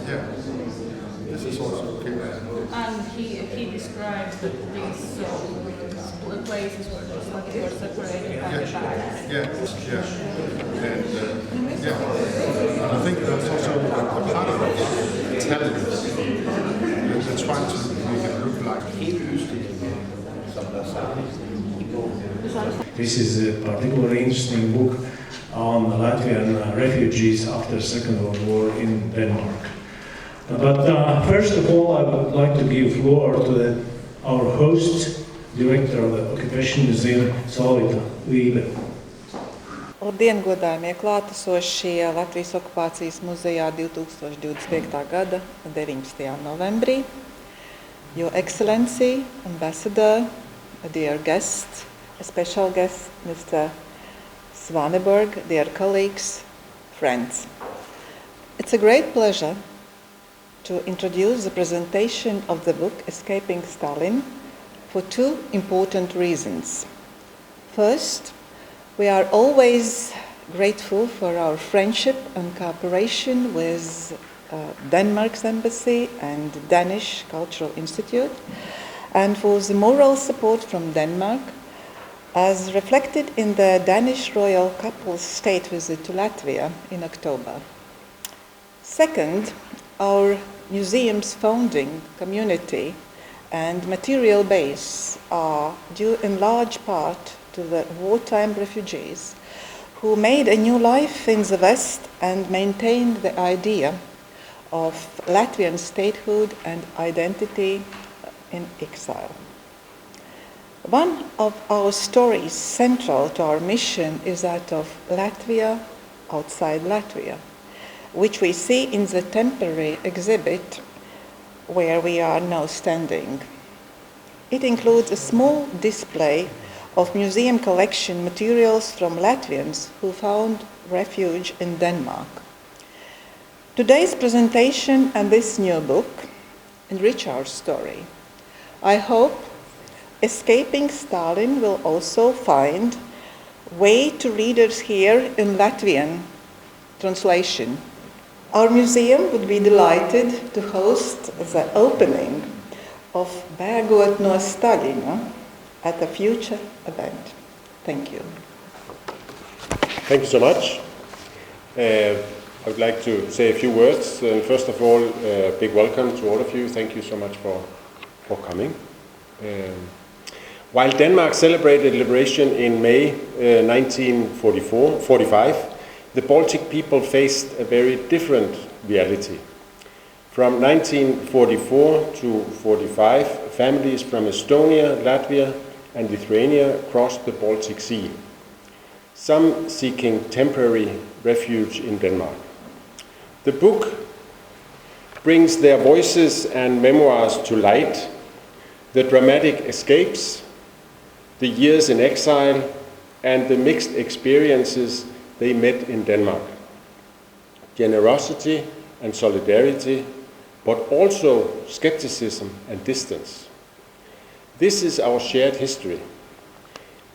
Yeah, this is also okay. And he describes that these places were just like they were separated by the back. Yeah. And I think that's also a part of it, telling us. They're trying to make it look like This is a particularly interesting book on Latvian refugees after the Second World War in Denmark. But first of all, I would like to give floor to our host, director of the Occupation Museum, Solita Vībe. Labdien, godājumie klātesošie Latvijas okupācijas muzejā 2025. gada 19. novembrī. Your Excellency, Ambassador, a dear guest, a special guest, Mr. Svaneborga, dear colleagues, friends. It's a great pleasure to introduce the presentation of the book Escaping Stalin for two important reasons. First, we are always grateful for our friendship and cooperation with Denmark's embassy and Danish Cultural Institute, and for the moral support from Denmark, as reflected in the Danish royal couple's state visit to Latvia in October. Second, our museum's founding community and material base are due in large part to the wartime refugees who made a new life in the West and maintained the idea of Latvian statehood and identity in exile. One of our stories central to our mission is that of Latvia outside Latvia, which we see in the temporary exhibit where we are now standing. It includes a small display of museum collection materials from Latvians who found refuge in Denmark. Today's presentation and this new book enrich our story. I hope Escaping Stalin will also find way to readers here in Latvian translation. Our museum would be delighted to host the opening of Bēgot no Staļina at a future event. Thank you. Thank you so much. I would like to say a few words. First of all, big welcome to all of you. Thank you so much for coming. While Denmark celebrated liberation in May 1945, the Baltic people faced a very different reality. From 1944 to 45, families from Estonia, Latvia, and Lithuania crossed the Baltic Sea, some seeking temporary refuge in Denmark. The book brings their voices and memoirs to light, the dramatic escapes, the years in exile, and the mixed experiences they met in Denmark. Generosity and solidarity, but also skepticism and distance. This is our shared history.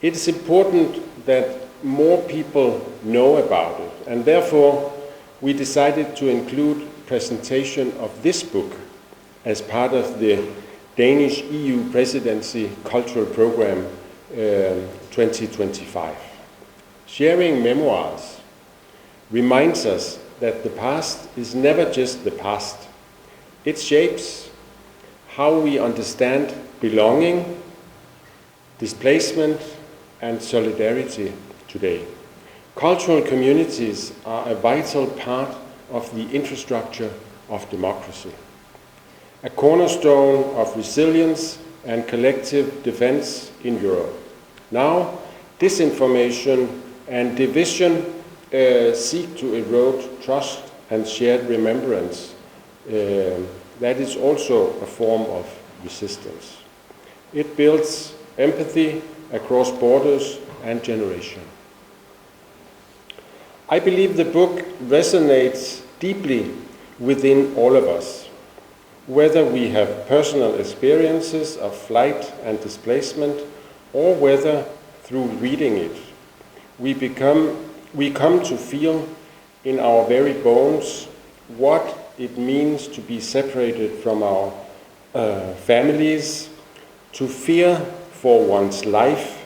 It is important that more people know about it, and therefore we decided to include presentation of this book as part of the Danish EU Presidency Cultural Program 2025. Sharing memoirs reminds us that the past is never just the past. It shapes how we understand belonging, displacement, and solidarity today. Cultural communities are a vital part of the infrastructure of democracy, a cornerstone of resilience and collective defense in Europe. Now, disinformation and division seek to erode trust and shared remembrance. That is also a form of resistance. It builds empathy across borders and generations. I believe the book resonates deeply within all of us, whether we have personal experiences of flight and displacement, or whether through reading it. We come to feel in our very bones what it means to be separated from our families, to fear for one's life,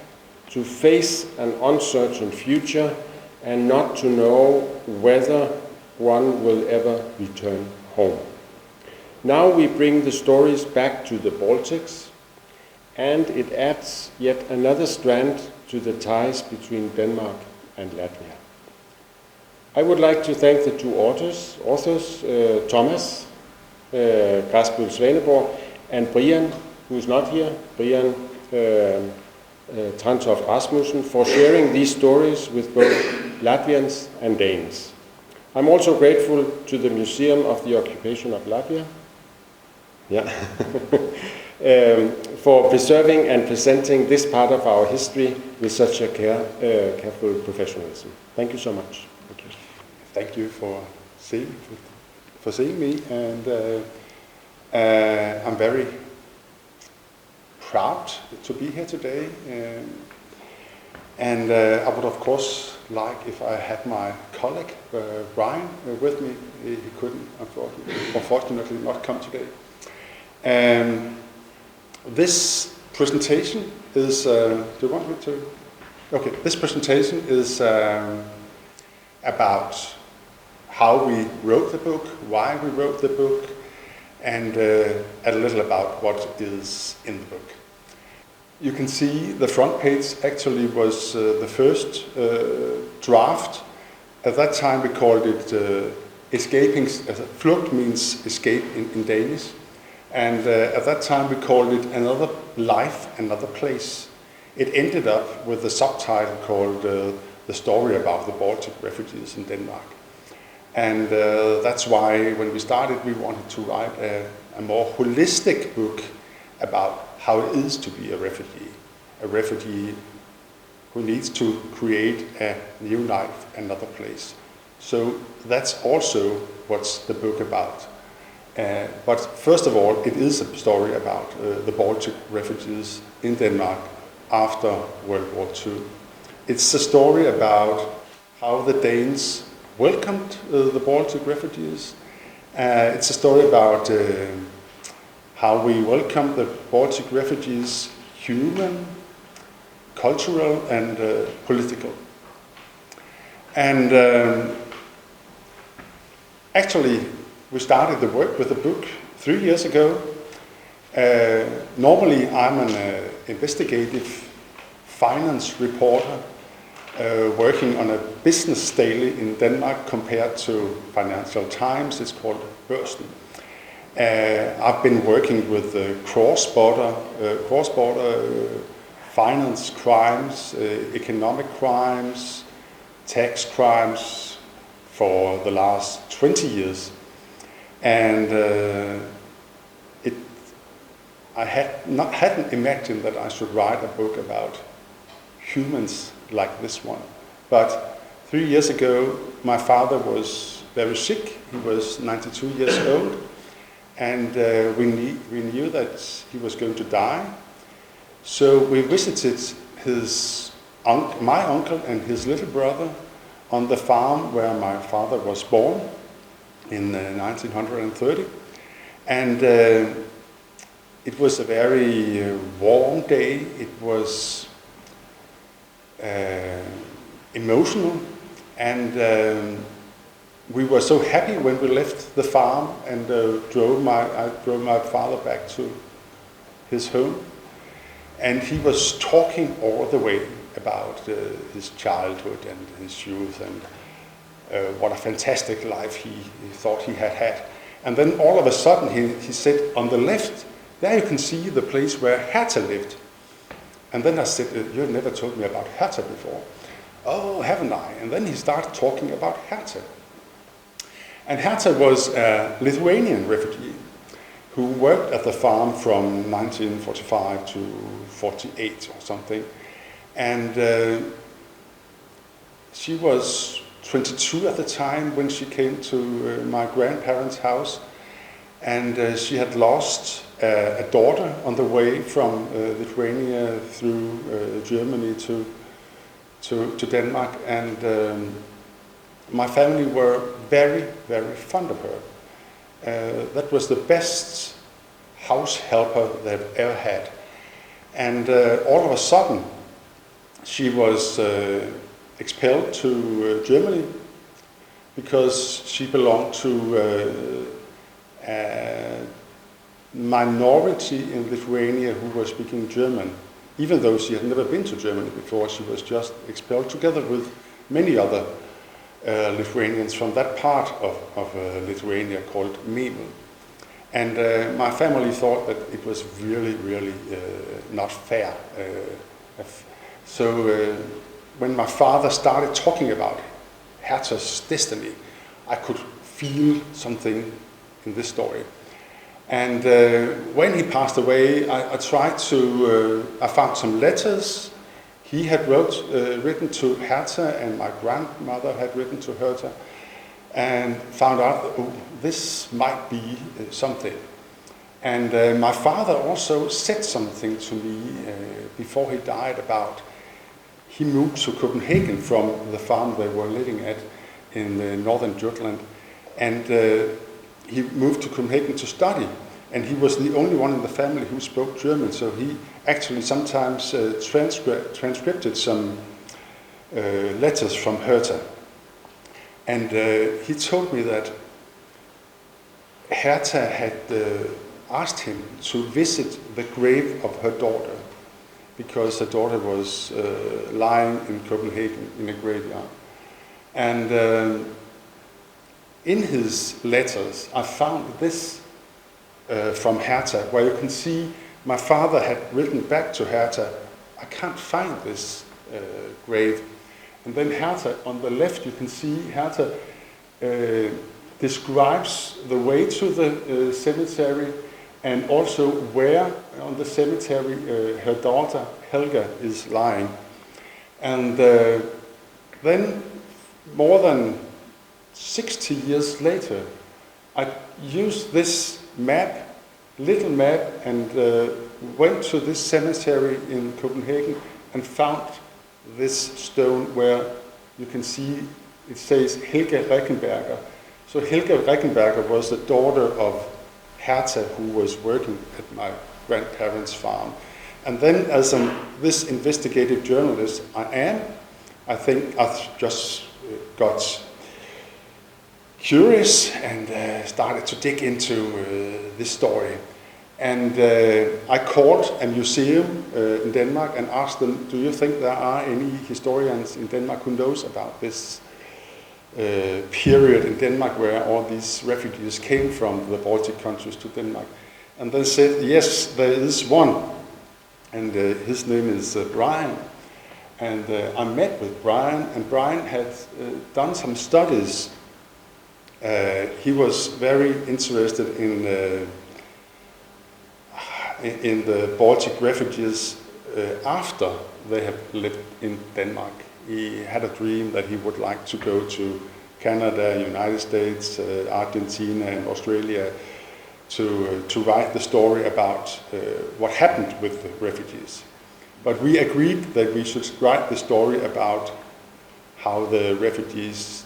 to face an uncertain future, and not to know whether one will ever return home. Now we bring the stories back to the Baltics, and it adds yet another strand to the ties between Denmark and Latvia. I would like to thank the two authors, Tomasa Gresbela Svaneborga and Braiena, who is not here, Braiena Trontofta Rasmusena, for sharing these stories with both Latvians and Danes. I'm also grateful to the Museum of the Occupation of Latvia for preserving and presenting this part of our history with such a careful professionalism. Thank you so much. Thank you. Thank you for seeing me, and I'm very proud to be here today. And I would, of course, like if I had my colleague Brian with me. He couldn't, unfortunately, not come today. This presentation is. Do you want me to? Okay. This presentation is about how we wrote the book, why we wrote the book, and a little about what is in the book. You can see the front page actually was the first draft. At that time we called it escaping. Flugt means escape in Danish. And at that time we called it Another Life, Another Place. It ended up with the subtitle called The Story About the Baltic Refugees in Denmark. And that's why when we started we wanted to write a more holistic book about how it is to be a refugee who needs to create a new life, another place. So that's also what's the book about. But first of all, it is a story about the Baltic refugees in Denmark after World War II. It's a story about how the Danes welcomed the Baltic refugees. It's a story about how we welcome the Baltic refugees, human, cultural, and political. And actually, we started the work with the book 3 years ago. Normally, I'm an investigative finance reporter working on a business daily in Denmark compared to Financial Times. It's called Bēgšana. I've been working with cross-border finance crimes, economic crimes, tax crimes for the last 20 years. And I hadn't imagined that I should write a book about humans like this one. But 3 years ago, my father was very sick. He was 92 years old. And we knew that he was going to die. So we visited my uncle and his little brother on the farm where my father was born in 1930. And it was a very warm day. It was emotional. And we were so happy when we left the farm and I drove my father back to his home. And he was talking all the way about his childhood and his youth and what a fantastic life he thought he had had. And then all of a sudden he said, on the left, there you can see the place where Hertha lived. And then I said, you never told me about Hertha before. Oh, haven't I? And then he started talking about Hertha. And Hertha was a Lithuanian refugee who worked at the farm from 1945 to 48 or something. And she was 22 at the time when she came to my grandparents' house. And she had lost a daughter on the way from Lithuania through Germany to to Denmark, and my family were very, very fond of her. That was the best house helper they've ever had. And all of a sudden, she was expelled to Germany because she belonged to a minority in Lithuania who were speaking German. Even though she had never been to Germany before, she was just expelled together with many other Lithuanians from that part of Lithuania called Memel. And my family thought that it was really, really not fair. So when my father started talking about Herta's destiny, I could feel something in this story. And when he passed away, I tried to, I found some letters he had written to Herta, and my grandmother had written to Herta, and found out that, oh, this might be something. And my father also said something to me before he died about, he moved to Copenhagen from the farm they were living at in northern Jutland, and he moved to Copenhagen to study, and he was the only one in the family who spoke German, so he actually sometimes transcribed some letters from Herta. And he told me that Herta had asked him to visit the grave of her daughter, because her daughter was lying in Copenhagen in a graveyard. And in his letters, I found this from Herta, where you can see my father had written back to Herta, I can't find this grave. And then Herta, on the left, you can see Herta describes the way to the cemetery, and also where on the cemetery her daughter Helga is lying. And then more than 60 years later, I used this map, little map, and went to this cemetery in Copenhagen and found this stone where you can see it says Helga Reckenberger. So Helga Reckenberger was the daughter of Herta, who was working at my grandparents' farm. And then, as this investigative journalist I think I just got curious and started to dig into this story. And I called a museum in Denmark and asked them, do you think there are any historians in Denmark who knows about this period in Denmark where all these refugees came from the Baltic countries to Denmark? And they said, yes, there is one, and his name is Brian. And I met with Brian, and Brian had done some studies. He was very interested in the Baltic refugees after they have lived in Denmark. He had a dream that he would like to go to Canada, United States, Argentina, and Australia to write the story about what happened with the refugees. But we agreed that we should write the story about how the refugees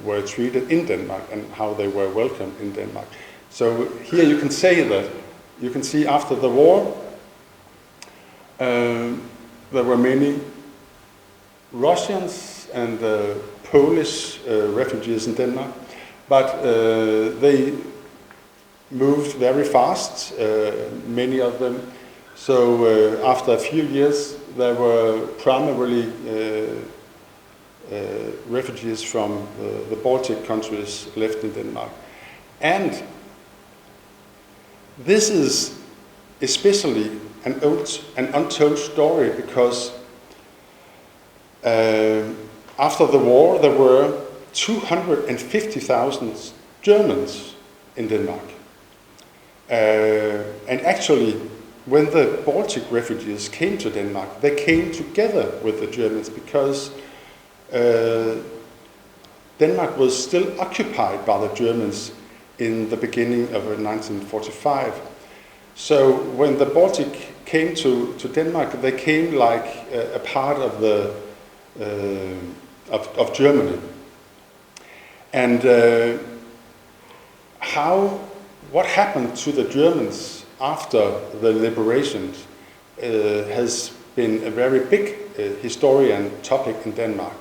were treated in Denmark and how they were welcomed in Denmark. So here you can say that, you can see after the war, there were many Russians and Polish refugees in Denmark, but they moved very fast, many of them. So after a few years, there were primarily refugees from the Baltic countries left in Denmark. And this is especially an untold story, because after the war there were 250,000 Germans in Denmark. And actually, when the Baltic refugees came to Denmark, they came together with the Germans, because Denmark was still occupied by the Germans in the beginning of 1945. So when the Baltic came to Denmark, they came like a part of the of Germany. And what happened to the Germans after the liberation has been a very big historian topic in Denmark,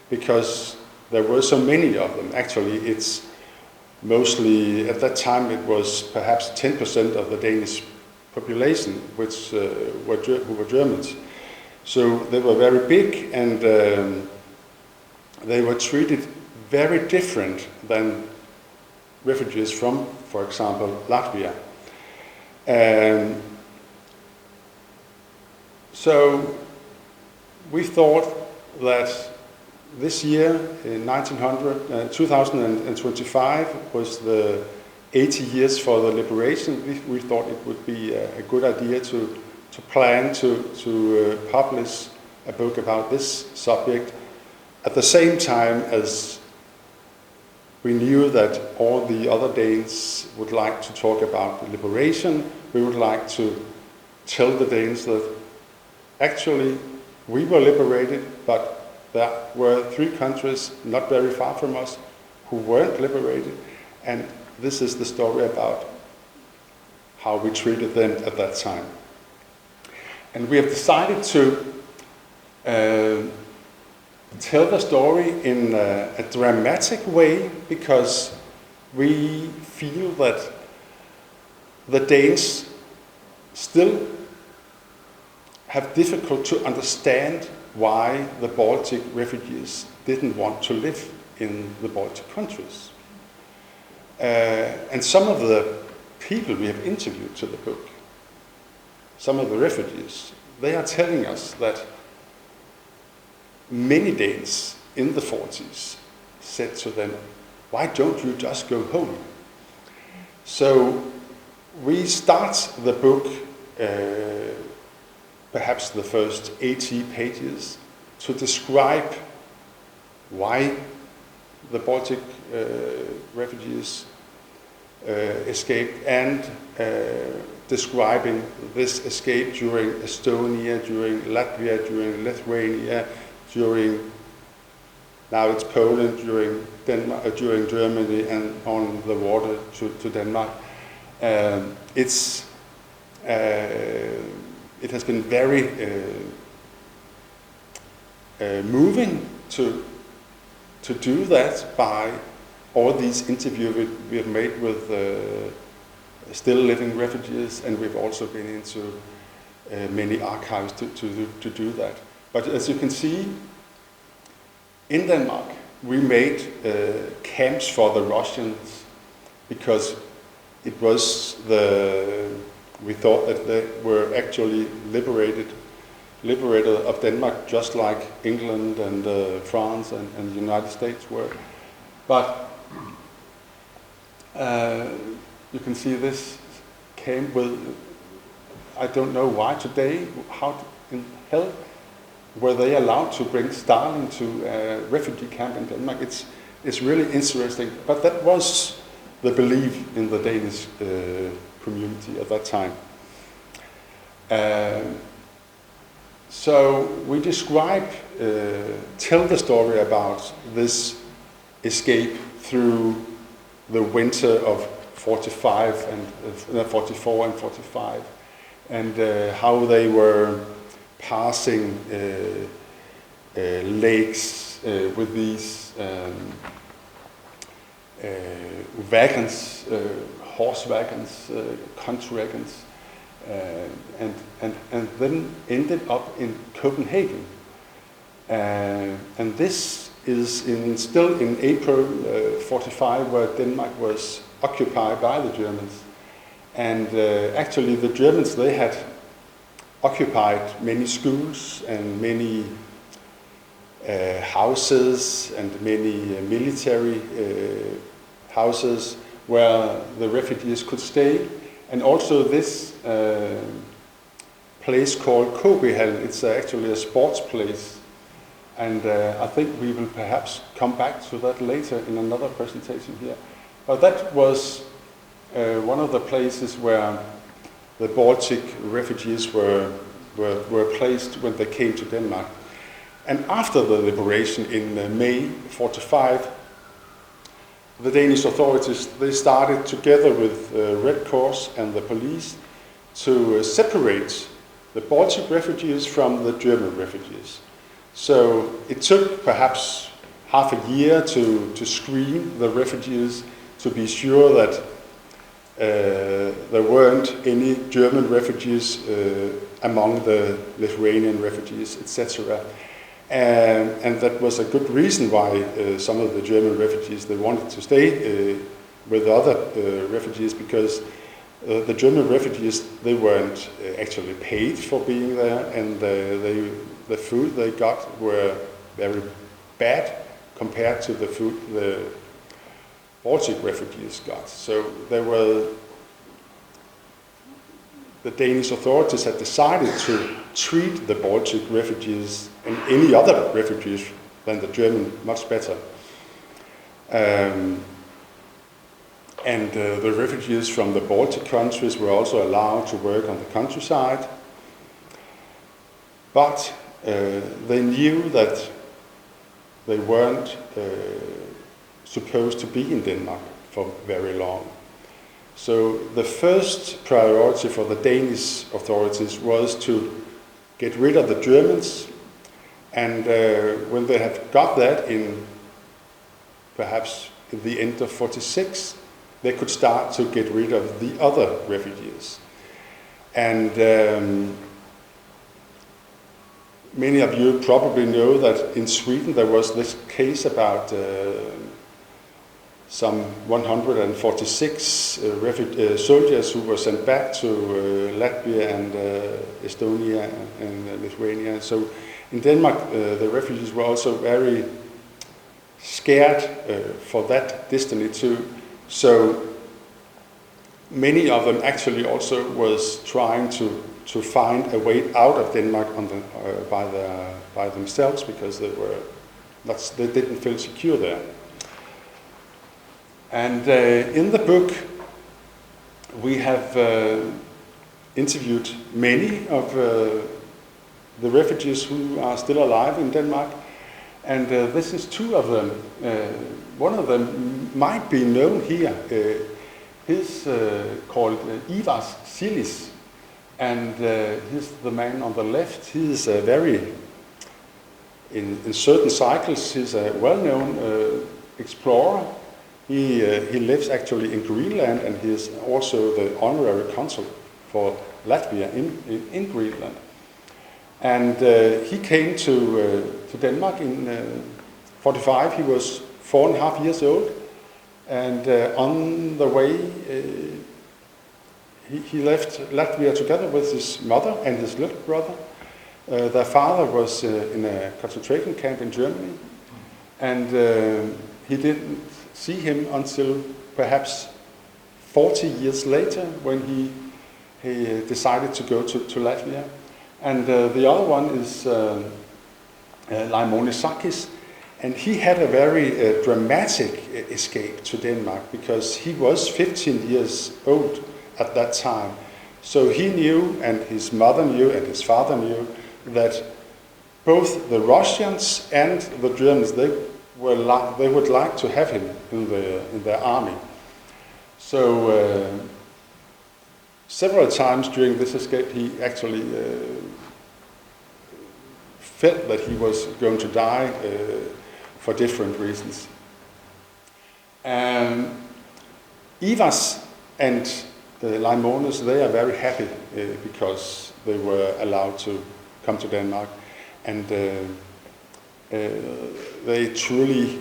because there were so many of them. Actually, it's mostly, at that time, it was perhaps 10% of the Danish population who were Germans. So they were very big, and they were treated very different than refugees from, for example, Latvia. So we thought that this year, in 2025, was the 80 years for the liberation. We thought it would be a good idea to plan to publish a book about this subject at the same time as we knew that all the other Danes would like to talk about the liberation. We would like to tell the Danes that actually we were liberated, but there were 3 countries not very far from us who weren't liberated, and this is the story about how we treated them at that time. And we have decided to tell the story in a dramatic way, because we feel that the Danes still have difficult to understand why the Baltic refugees didn't want to live in the Baltic countries. And some of the people we have interviewed to the book, some of the refugees, they are telling us that many Danes in the 40s said to them, "Why don't you just go home?" So we start the book, perhaps the first 80 pages, to describe why the Baltic refugees escaped, and describing this escape during Estonia, during Latvia, during Lithuania, during, now it's Poland, during Denmark, during Germany, and on the water to Denmark. It has been very moving to do that by all these interviews we have made with still living refugees, and we've also been into many archives to do that. But as you can see, in Denmark, we made camps for the Russians, because it was we thought that they were actually liberated of Denmark, just like England and France and the United States were. But you can see this came with, I don't know why today, how in hell were they allowed to bring Stalin to a refugee camp in Denmark? It's really interesting, but that was the belief in the Danish community at that time. So we tell the story about this escape through the winter of 44 and 45, and how they were passing lakes with these wagons, horse wagons, country wagons, and then ended up in Copenhagen. And this is still in April 45, where Denmark was occupied by the Germans. And actually the Germans, they had occupied many schools and many houses and many military houses where the refugees could stay. And also this place called Kobihal, it's actually a sports place. And I think we will perhaps come back to that later in another presentation here. But that was one of the places where the Baltic refugees were placed when they came to Denmark. And after the liberation in May 45, the Danish authorities, they started together with Red Cross and the police to separate the Baltic refugees from the German refugees. So it took perhaps half a year to screen the refugees to be sure that there weren't any German refugees among the Lithuanian refugees, etc. And that was a good reason why some of the German refugees, they wanted to stay with other refugees, because the German refugees, they weren't actually paid for being there, and the food they got were very bad compared to the food the Baltic refugees got. So the Danish authorities had decided to treat the Baltic refugees and any other refugees than the German much better. And the refugees from the Baltic countries were also allowed to work on the countryside. But they knew that they weren't supposed to be in Denmark for very long. So the first priority for the Danish authorities was to get rid of the Germans, and when they had got that in perhaps at the end of 46, they could start to get rid of the other refugees. And many of you probably know that in Sweden there was this case about some 146 soldiers who were sent back to Latvia and Estonia and Lithuania. So in Denmark, the refugees were also very scared for that destiny too. So many of them actually also was trying to find a way out of Denmark by themselves, because they didn't feel secure there. And in the book, we have interviewed many of the refugees who are still alive in Denmark, and this is two of them. One of them might be known here. He's called Ivars Silis, and he's the man on the left. He's in certain cycles, he's a well-known explorer. He lives actually in Greenland, and he is also the honorary consul for Latvia in Greenland. And he came to Denmark in 45. He was 4.5 years old, and on the way he left Latvia together with his mother and his little brother. Their father was in a concentration camp in Germany, and he didn't see him until perhaps 40 years later, when he decided to go to Latvia. And the other one is Laimonisakis, and he had a very dramatic escape to Denmark, because he was 15 years old at that time. So he knew, and his mother knew, and his father knew, that both the Russians and the Germans, they would like to have him in their army. So several times during this escape, he actually felt that he was going to die for different reasons. Ivars and Laimonis, they are very happy because they were allowed to come to Denmark, and they truly,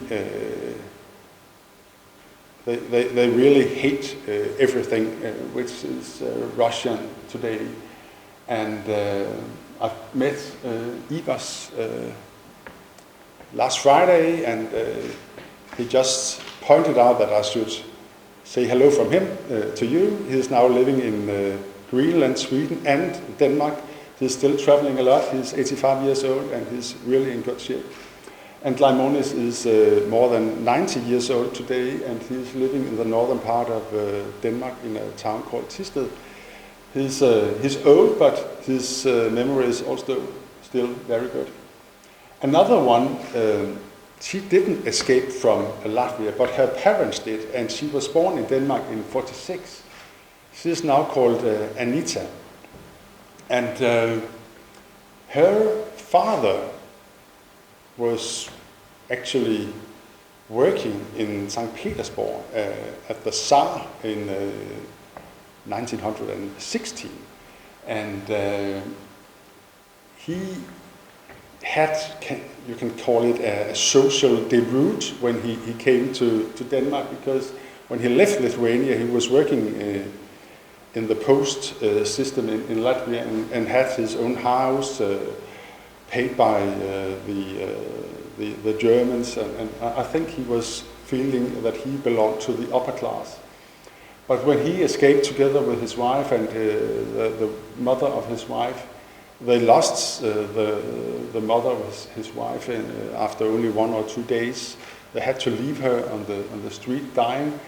they really hate everything which is Russian today. And I met Ivars last Friday, and he just pointed out that I should say hello from him to you. He is now living in Greenland, Sweden, and Denmark. He's still traveling a lot. He's 85 years old, and he's really in good shape. And Laimonis is more than 90 years old today, and he's living in the northern part of Denmark in a town called Thisted. He's old, but his memory is also still very good. Another one, she didn't escape from Latvia, but her parents did, and she was born in Denmark in 1946. She is now called Anita. And her father was actually working in St. Petersburg at the Tsar in 1916. And he had, you can call it a social debut when he came to Denmark, because when he left Lithuania, he was working in the post system in Latvia and had his own house paid by the Germans, and I think he was feeling that he belonged to the upper class. But when he escaped together with his wife and the mother of his wife, they lost the mother of his wife after only 1 or 2 days. They had to leave her on the street dying.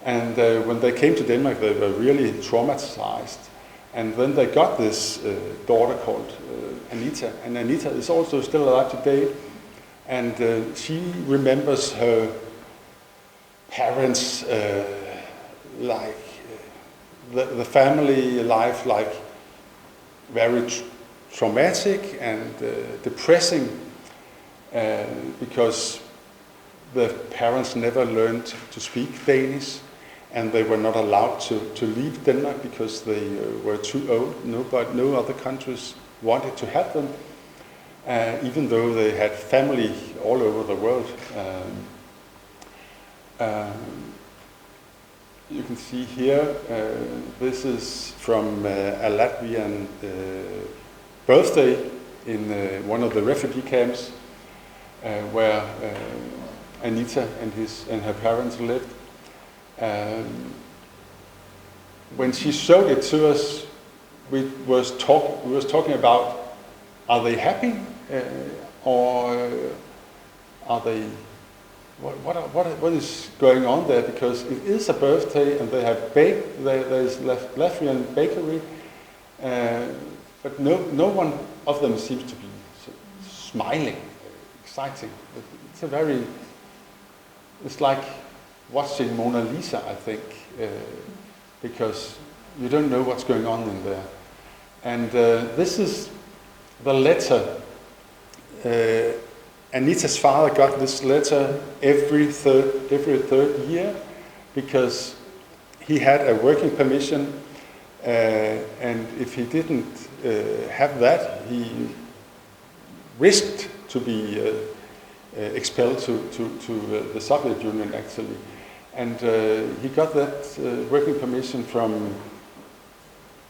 And when they came to Denmark, they were really traumatized. And then they got this daughter called Anita. And Anita is also still alive today. And she remembers her parents like the family life like very traumatic and depressing, because the parents never learned to speak Danish, and they were not allowed to leave Denmark because they were too old. No other countries wanted to have them, even though they had family all over the world. You can see here, this is from a Latvian birthday in one of the refugee camps where Anita and her parents lived. When she showed it to us, we was talking about, are they happy or are they? What is going on there? Because it is a birthday, and they have there's Latvian bakery, but no one of them seems to be smiling, exciting. It's like watching Mona Lisa, I think, because you don't know what's going on in there. And this is the letter. Anita's father got this letter every third year, because he had a working permission, and if he didn't have that, he risked to be expelled to the Soviet Union, actually. And he got that working permission from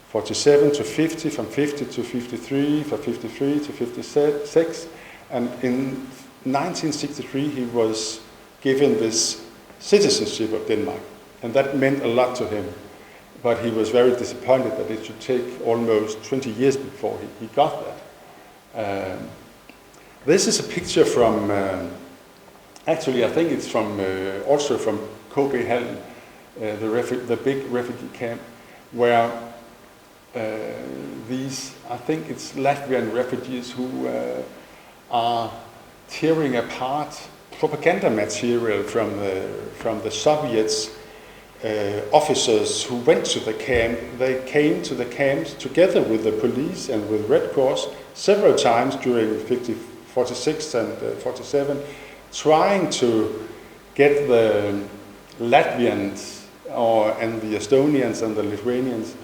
47 to 50, from 50 to 53, from 53 to 56. And in 1963, he was given this citizenship of Denmark, and that meant a lot to him. But he was very disappointed that it should take almost 20 years before he got that. This is a picture from, actually I think it's from also from KB Hallen, the big refugee camp, where these, I think it's Latvian refugees who are tearing apart propaganda material from the Soviets officers who went to the camp. They came to the camps together with the police and with Red Cross several times during 46 and 47, trying to get the Latvians and the Estonians and the Lithuanians,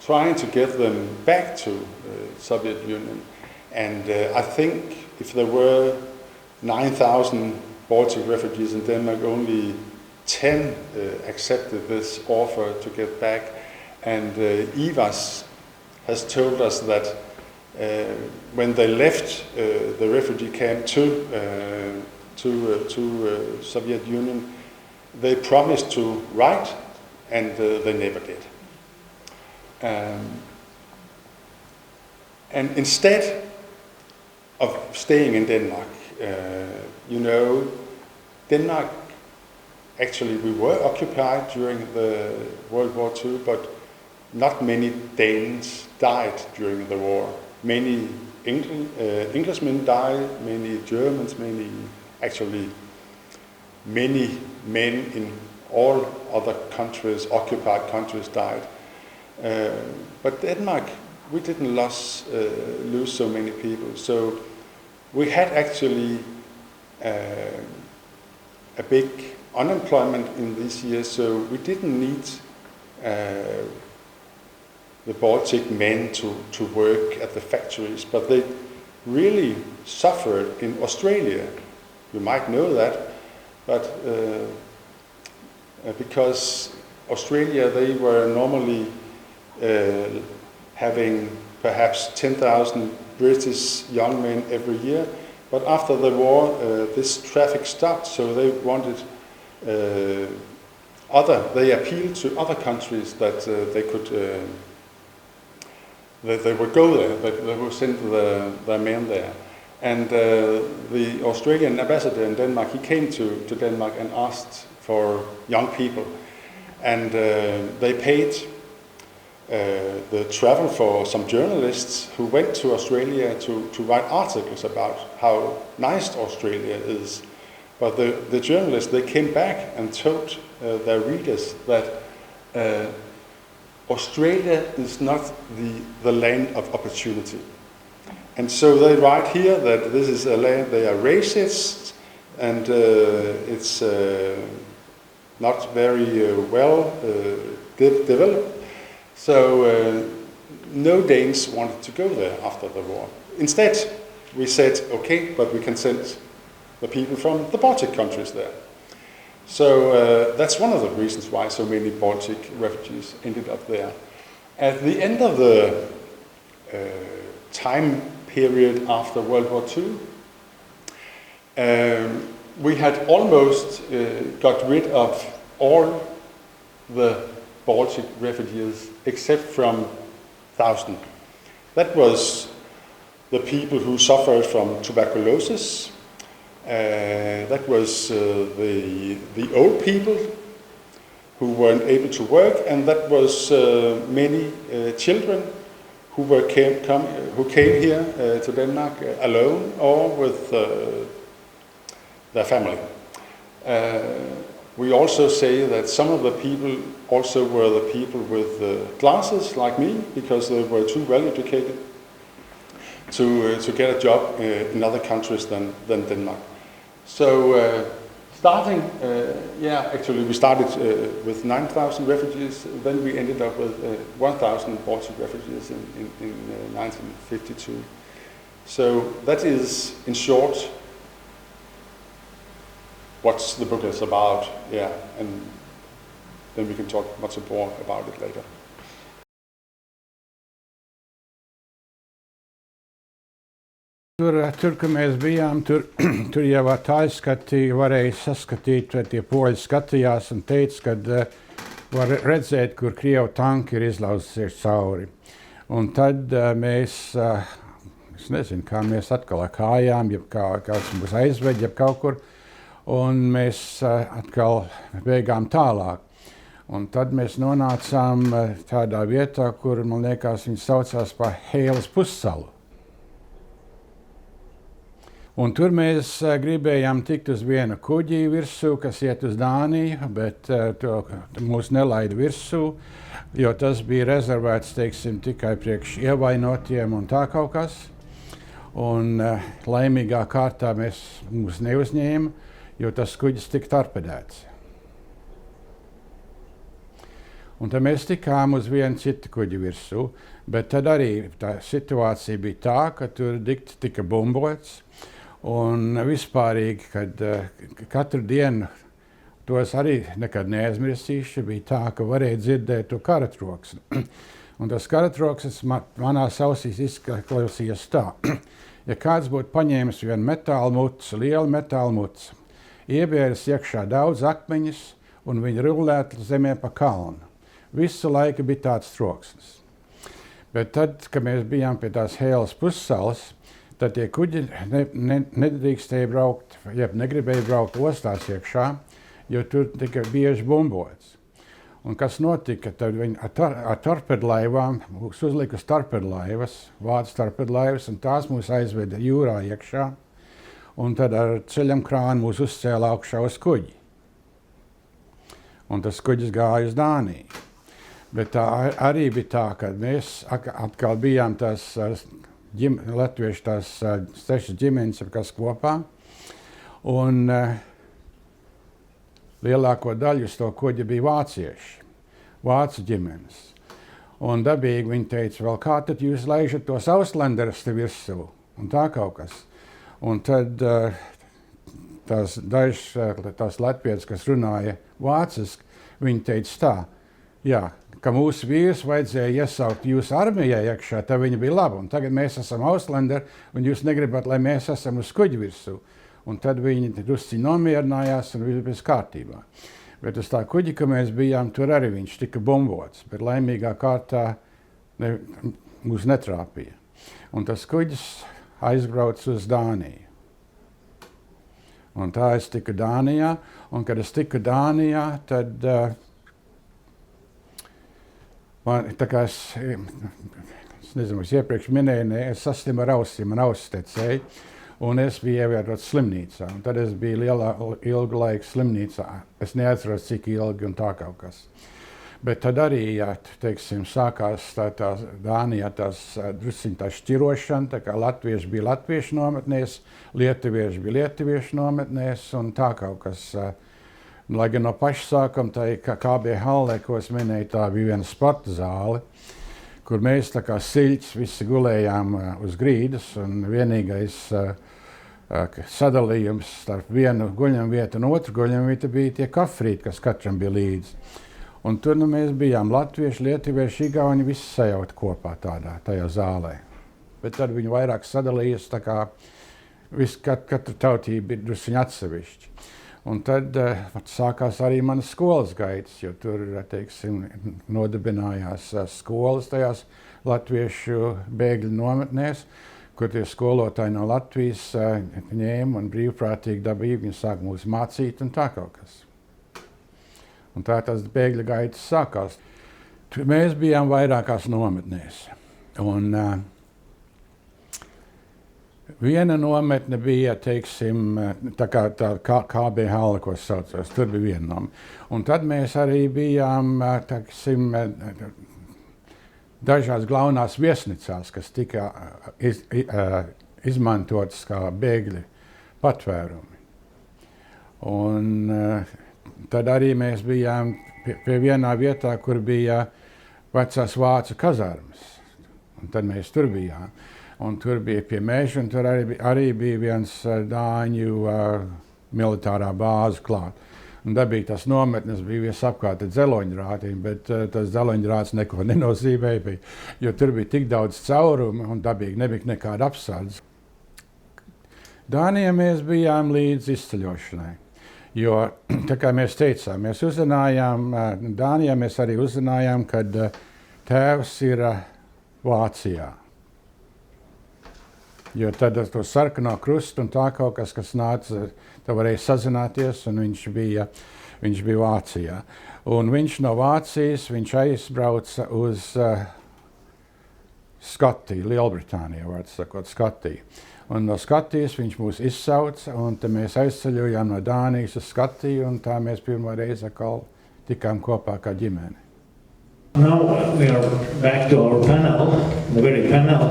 trying to get them back to the Soviet Union. And I think if there were 9,000 Baltic refugees in Denmark, only 10 accepted this offer to get back. And Ivas has told us that when they left the refugee camp to Soviet Union, they promised to write, and they never did. And instead of staying in Denmark, Denmark, actually we were occupied during the World War II, but not many Danes died during the war. Many Englishmen died, many Germans, many men in all other countries, occupied countries, died. But Denmark, we didn't lose so many people. So we had actually a big unemployment in these years, so we didn't need the Baltic men to work at the factories, but they really suffered in Australia. You might know that, but because Australia, they were normally having perhaps 10,000 British young men every year, but after the war, this traffic stopped, so they wanted they appealed to other countries that they could that they would go there, that they would send their men there. And the Australian ambassador in Denmark, he came to Denmark and asked for young people. And they paid the travel for some journalists who went to Australia to write articles about how nice Australia is. But the journalists, they came back and told their readers that Australia is not the land of opportunity. And so they write here that this is a land, they are racist, and it's not very well developed. So no Danes wanted to go there after the war. Instead, we said, okay, but we can send the people from the Baltic countries there. So that's one of the reasons why so many Baltic refugees ended up there. At the end of the time period after World War II, we had almost got rid of all the Baltic refugees except from 1,000. That was the people who suffered from tuberculosis. That was the old people who weren't able to work, and that was many children who came here to Denmark alone or with their family. We also say that some of the people also were the people with glasses, like me, because they were too well educated to get a job in other countries than Denmark. So starting, actually we started with 9,000 refugees, then we ended up with 1,000 Baltic refugees in 1952. So that is, in short, what the book is about, and then we can talk much more about it later. Tur, kur mēs bijām, tur jau ar tā izskatīju, varēja saskatīt, vai tie poļi skatījās un teica, ka var redzēt, kur Krievu tanki ir izlauzusies cauri. Un tad mēs, es nezinu, kā mēs atkal ar kājām, ja kāds mūs aizveď, ja kaut kur, un mēs atkal beigām tālāk. Un tad mēs nonācām tādā vietā, kur, man liekas, viņi saucās par Heilas pussalu. Un tur mēs gribējām tikt uz vienu kuģi virsū, kas iet uz Dāniju, bet mūs nelaida virsū, jo tas bija rezervēts, teiksim, tikai priekš ievainotiem un tā kaut kas. Un laimīgā kārtā mūs neuzņēma, jo tas kuģis tika torpedēts. Un tad mēs tikām uz vienu citu kuģi virsū, bet tad arī tā situācija bija tā, ka tur tika bumbots. Un vispārīgi, kad katru dienu, to es arī nekad neaizmirsīšu, bija tā, ka varēja dzirdēt to karatroksni. Un tas karatroksnis manās ausīs izklausījās tā. Ja kāds būtu paņēmis vienu metāla mucu, lielu metāla mucu, iebēris iekšā daudz akmeņus un viņi rullētu zemē pa kalnu. Visu laiku bija tāds troksnis. Bet tad, kad mēs bijām pie tās Heilas pussalas, tad tie kuģi nedrīkstēja braukt, ja negribēja braukt ostās iekšā, jo tur tika bieži bumbots. Un kas notika, tad viņi ar torpedlaivām mūs uzlika uz torpedlaivas, vācu torpedlaivas, un tās mūs aizveda jūrā iekšā. Un tad ar ceļam krānu mūs uzcēla augšā uz kuģi. Un tas kuģis gāja uz Dāniju. Bet tā arī bija tā, ka mēs atkal bijām tās latviešu tās 6 ģimenes, kas kopā. Un lielāko daļu uz to kuģi bija vācieši, vācu ģimenes. Un dabīgi viņi teica, vēl kā tad jūs laižat tos auslenderus te virsū? Un tā kaut kas. Un tad tās latvietis, kas runāja vāciski, viņi teica tā, jā, ka mūsu vīrs vajadzēja iesaukt jūsu armijai iekšā, tad viņa bija laba. Un tagad mēs esam auslenderi, un jūs negribat, lai mēs esam uz kuģi virsū. Un tad viņi drusciņi nomierinājās, un viss bija kārtībā. Bet uz tā kuģi, ka mēs bijām, tur arī viņš tika bumbots, bet laimīgā kārtā mūs netrāpīja. Un tas kuģis aizbrauc uz Dāniju. Un tā es tiku Dānijā, un kad es tiku Dānijā, tad tā kā es nezinu, es iepriekš minēju, es saslimu ar ausīm, man ausis tecēja, un es biju ievietots slimnīcā. Un tad es biju ilgu laiku slimnīcā. Es neatceros, cik ilgi un tā kaut kas. Bet tad arī, ja, teiksim, sākās tā Dānijā drusciņ tā šķirošana, tā kā latvieši bija latviešu nometnēs, lietuvieši bija lietuviešu nometnēs, un tā kaut kas. Lai gan no paša sākuma, tā KB hallē, ko es minēju, tā bija viena sporta zāle, kur mēs tā kā siļķis visi gulējām uz grīdas, un vienīgais sadalījums starp vienu guļamvietu un otru guļamvietu bija tie kafrīti, kas katram bija līdzi. Un tur mēs bijām latvieši, lietuvieši, igauni, visi sajauti kopā tajā zālē. Bet tad viņi vairāk sadalījās, tā kā katra tautība ir drusciņi atsevišķi. Un tad sākās arī manas skolas gaitas, jo tur, teiksim, nodibinājās skolas tajās latviešu bēgļu nometnēs, kur tie skolotāji no Latvijas ņēma un brīvprātīgi dabīgi, viņi sāk mūs mācīt un tā kaut kas. Un tā tās bēgļu gaitas sākās. Mēs bijām vairākās nometnēs. Un viena nometne bija, teiksim, tā kā KB halla, ko saucās, tur bija viena nometne. Un tad mēs arī bijām, teiksim, dažās galvenās viesnīcās, kas tika izmantotas kā bēgļu patvērumi. Un tad arī mēs bijām pie vienā vietā, kur bija vecās vācu kazarmas. Un tad mēs tur bijām. Un tur bija pie meža, un tur arī bija viens dāņu militārā bāze klāt. Un dabīgi tas nometnes bija visapkārt dzeloņrātīm, bet tas dzeloņrāts neko nenozīmēja, jo tur bija tik daudz caurumu un dabīgi nebija nekāda apsardze. Dānijā mēs bijām līdz izceļošanai, jo, tā kā mēs teicām, mēs uzzinājām, Dānijā mēs arī uzzinājām, kad tēvs ir Vācijā. Jo tad ar to sarkano krustu un tā kaut kas nāca, tā varēja sazināties, un viņš bija Vācijā. Un viņš no Vācijas, viņš aizbrauca uz Skotiju, Lielbritāniju, vārds sakot, Skotiju. Un no Skotijas viņš mūs izsauca, un tad mēs aizceļojām no Dānijas uz Skotiju, un tā mēs pirmo reizi atkal tikām kopā kā ģimene. Now we are back to our panel, the very panel.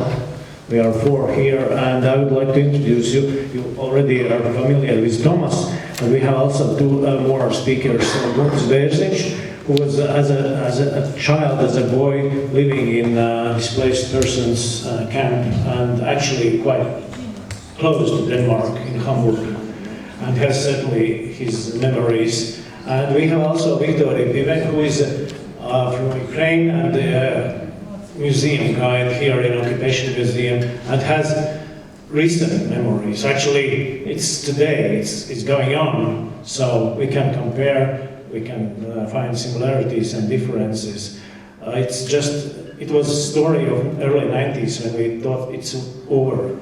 We are 4 here, and I would like to introduce you. You already are familiar with Thomas, but we have also 2 more speakers. Bēgšana, who was as a child, as a boy, living in displaced persons camp, and actually quite close to Denmark, in Hamburg, and has certainly his memories. And we have also Victoria Pivek, who is from Ukraine, and museum guide here in Occupation Museum, and has recent memories. Actually, it's today, it's going on, so we can compare, we can find similarities and differences. It was a story of early 90s when we thought it's over,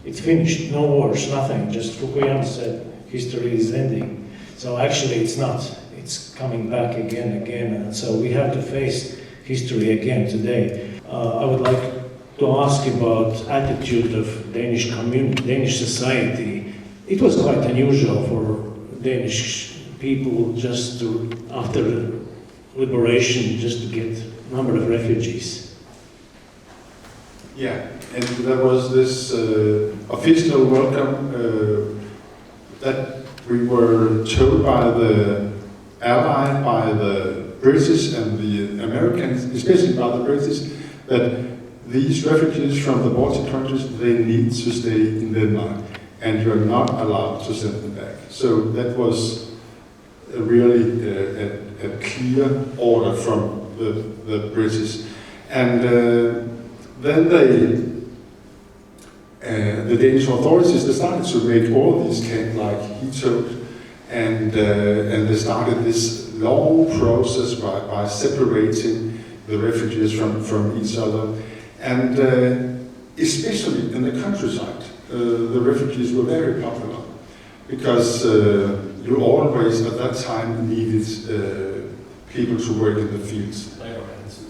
it's finished, no wars, nothing, just Fukuyama said history is ending. So actually it's not, it's coming back again and again, and so we have to face history again today. I would like to ask about attitude of Danish community, Danish society. It was quite unusual for Danish people just to, after liberation, just to get a number of refugees. Yeah, and there was this official welcome that we were told by the Allies, by the British and the Americans, especially by the British, that these refugees from the Baltic countries, they need to stay in Denmark, and you're not allowed to send them back. So that was really a clear order from the British. And then the Danish authorities, they started to make all these camps like he told, and they started this long process by separating the refugees from each other. And especially in the countryside, the refugees were very popular, because you always at that time needed people to work in the fields.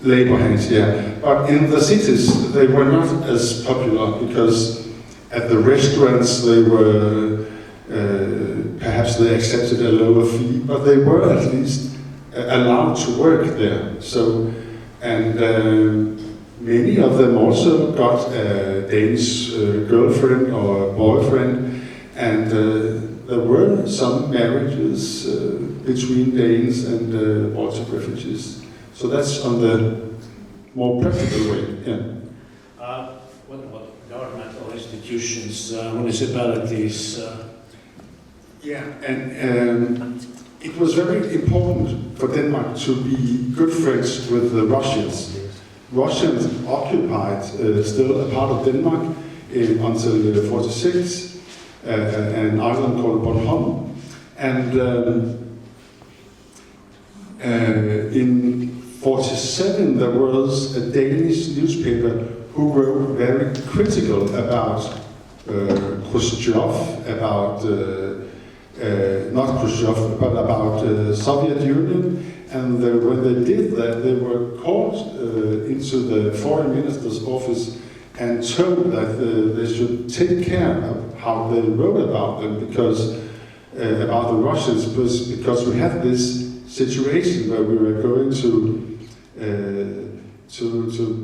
Labor hands, yeah. But in the cities, they were not as popular, because at the restaurants they were, perhaps they accepted a lower fee, but they were at least allowed to work there. So, and many of them also got a Danish girlfriend or boyfriend, and there were some marriages between Danes and Baltic refugees. So that's on the more practical way. Yeah. What about governmental institutions, municipalities? Yeah, and it was very important for Denmark to be good friends with the Russians. Russians occupied still a part of Denmark until 46, an island called Bornholm. And in 47 there was a Danish newspaper who wrote very critical about Khrushchev, about not Khrushchev, but about Soviet Union. And when they did that, they were called into the foreign minister's office and told that they should take care of how they wrote about them, because about the Russians, because we had this situation where we were going to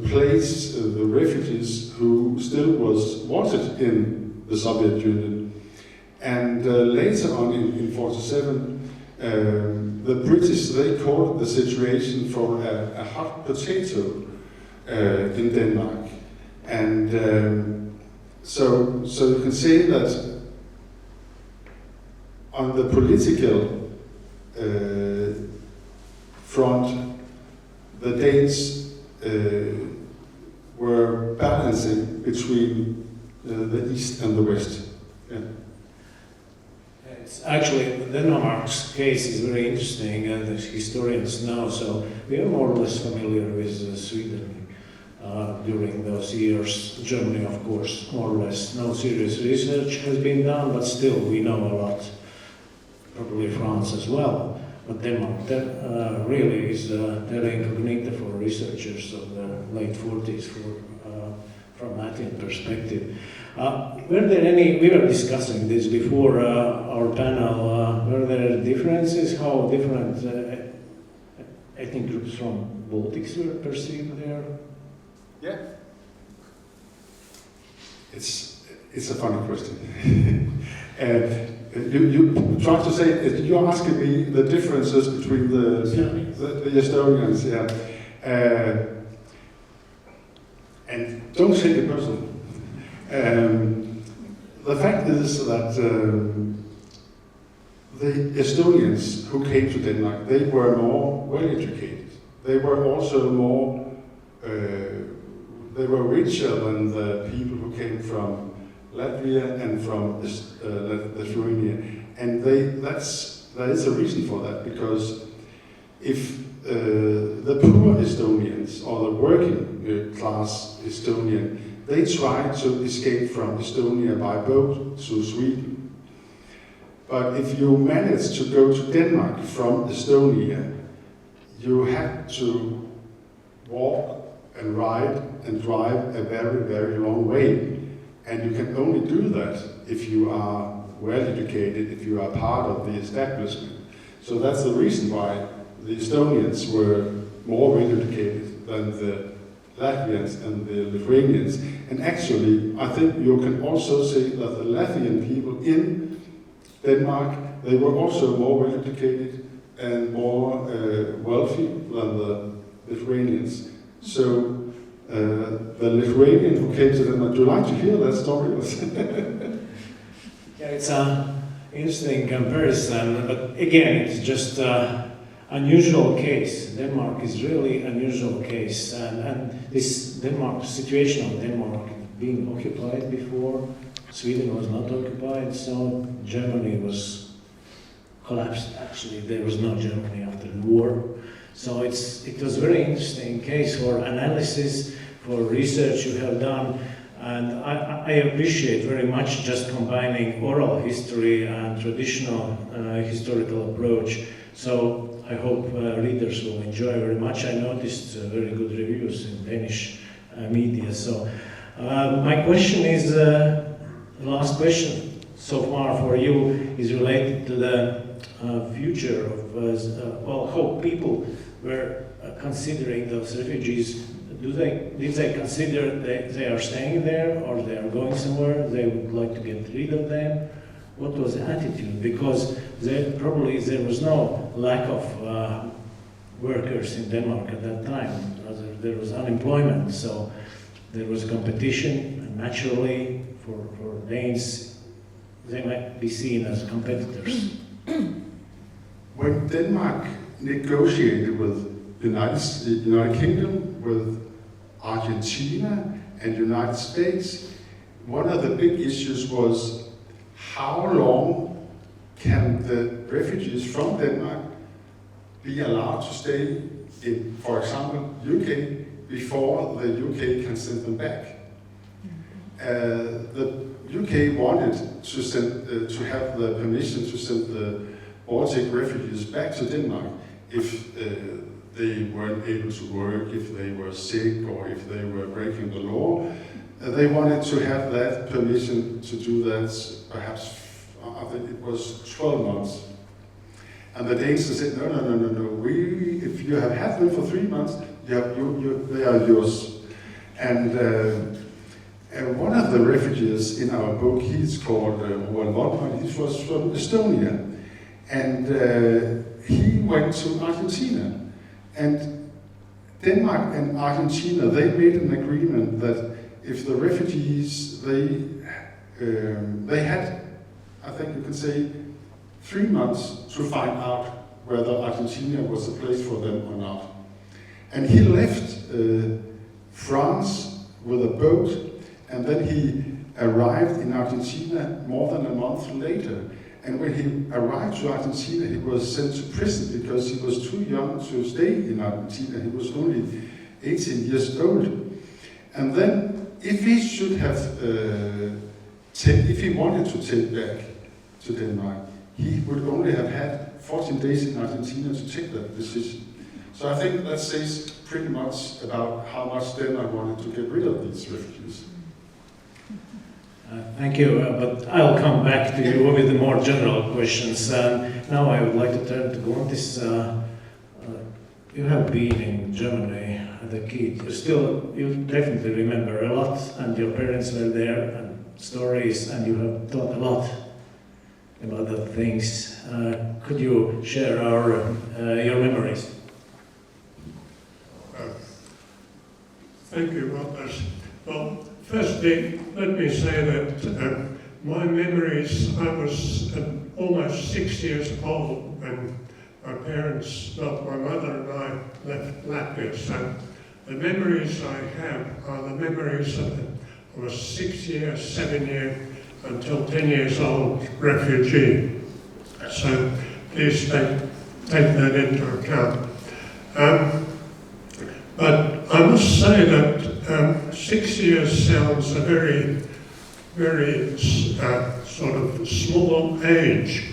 place the refugees who still was wanted in the Soviet Union. And later on in 47, the British, they called the situation for a hot potato in Denmark. And so you can say that on the political front, the Danes were balancing between the East and the West. Yeah. It's actually, Denmark's case is very interesting, and the historians know, so we are more or less familiar with Sweden during those years. Germany, of course, more or less. No serious research has been done, but still we know a lot. Probably France as well. But Denmark, that really is terra incognita for researchers of the late 40s from Latvian perspective. Were there any, we were discussing this before our panel, were there differences, how different ethnic groups from Baltics were perceived there? Yeah. It's a funny question. You try to say, you're asking me the differences between the Estonians, yeah. And don't take it personal. The fact is that the Estonians who came to Denmark, they were more well-educated. They were also more, they were richer than the people who came from Latvia and from Lithuania. And there is a reason for that, because if the poor Estonians or the working class Estonian, they tried to escape from Estonia by boat to Sweden. But if you managed to go to Denmark from Estonia, you had to walk and ride and drive a very, very long way. And you can only do that if you are well educated, if you are part of the establishment. So that's the reason why the Estonians were more well educated than the Latvians and the Lithuanians. And actually, I think you can also say that the Latvian people in Denmark, they were also more well educated and more wealthy than the Lithuanians. So the Lithuanian who came to Denmark, do you like to hear that story? Yeah, it's an interesting comparison, but again, it's just unusual case. Denmark is really unusual case, and this Denmark situation of Denmark being occupied before, Sweden was not occupied, so Germany was collapsed. Actually, there was no Germany after the war. So it was a very interesting case for analysis, for research you have done, and I appreciate very much just combining oral history and traditional historical approach. So I hope readers will enjoy very much. I noticed very good reviews in Danish media. So my question is, the last question so far for you is related to the future of how people were considering those refugees. Did they consider they are staying there, or they are going somewhere, they would like to get rid of them? What was the attitude? Because there was no lack of workers in Denmark at that time. Rather, there was unemployment, so there was competition, and naturally for Danes, they might be seen as competitors. When Denmark negotiated with United Kingdom, with Argentina and United States, one of the big issues was how long can the refugees from Denmark be allowed to stay in, for example, UK before the UK can send them back. The UK wanted to send to have the permission to send the Baltic refugees back to Denmark if they weren't able to work, if they were sick, or if they were breaking the law. They wanted to have that permission to do that, perhaps, I think it was 12 months. And the Danes said, no, if you have had them for 3 months, they are yours. And one of the refugees in our book, he's called he was from Estonia. And he went to Argentina. And Denmark and Argentina, they made an agreement that if the refugees, they had, I think you could say, 3 months to find out whether Argentina was a place for them or not. And he left France with a boat, and then he arrived in Argentina more than a month later. And when he arrived to Argentina, he was sent to prison because he was too young to stay in Argentina. He was only 18 years old. And then, if he should have, if he wanted to take back to Denmark, he would only have had 14 days in Argentina to take that decision. So I think that says pretty much about how much Denmark wanted to get rid of these refugees. Thank you, but I'll come back to you with the more general questions. Now I would like to turn to Guntis. You have been in Germany as a kid. You definitely remember a lot, and your parents were there, and stories, and you have taught a lot about the things. Could you share your memories? Thank you, Walters. Well, firstly, let me say that my memories, I was almost 6 years old when my parents, my mother and I left Latvia. So the memories I have are the memories of I was 6 years, 7 years, until 10 years old refugee. So please take that into account. But I must say that 6 years sounds a very, very sort of small age.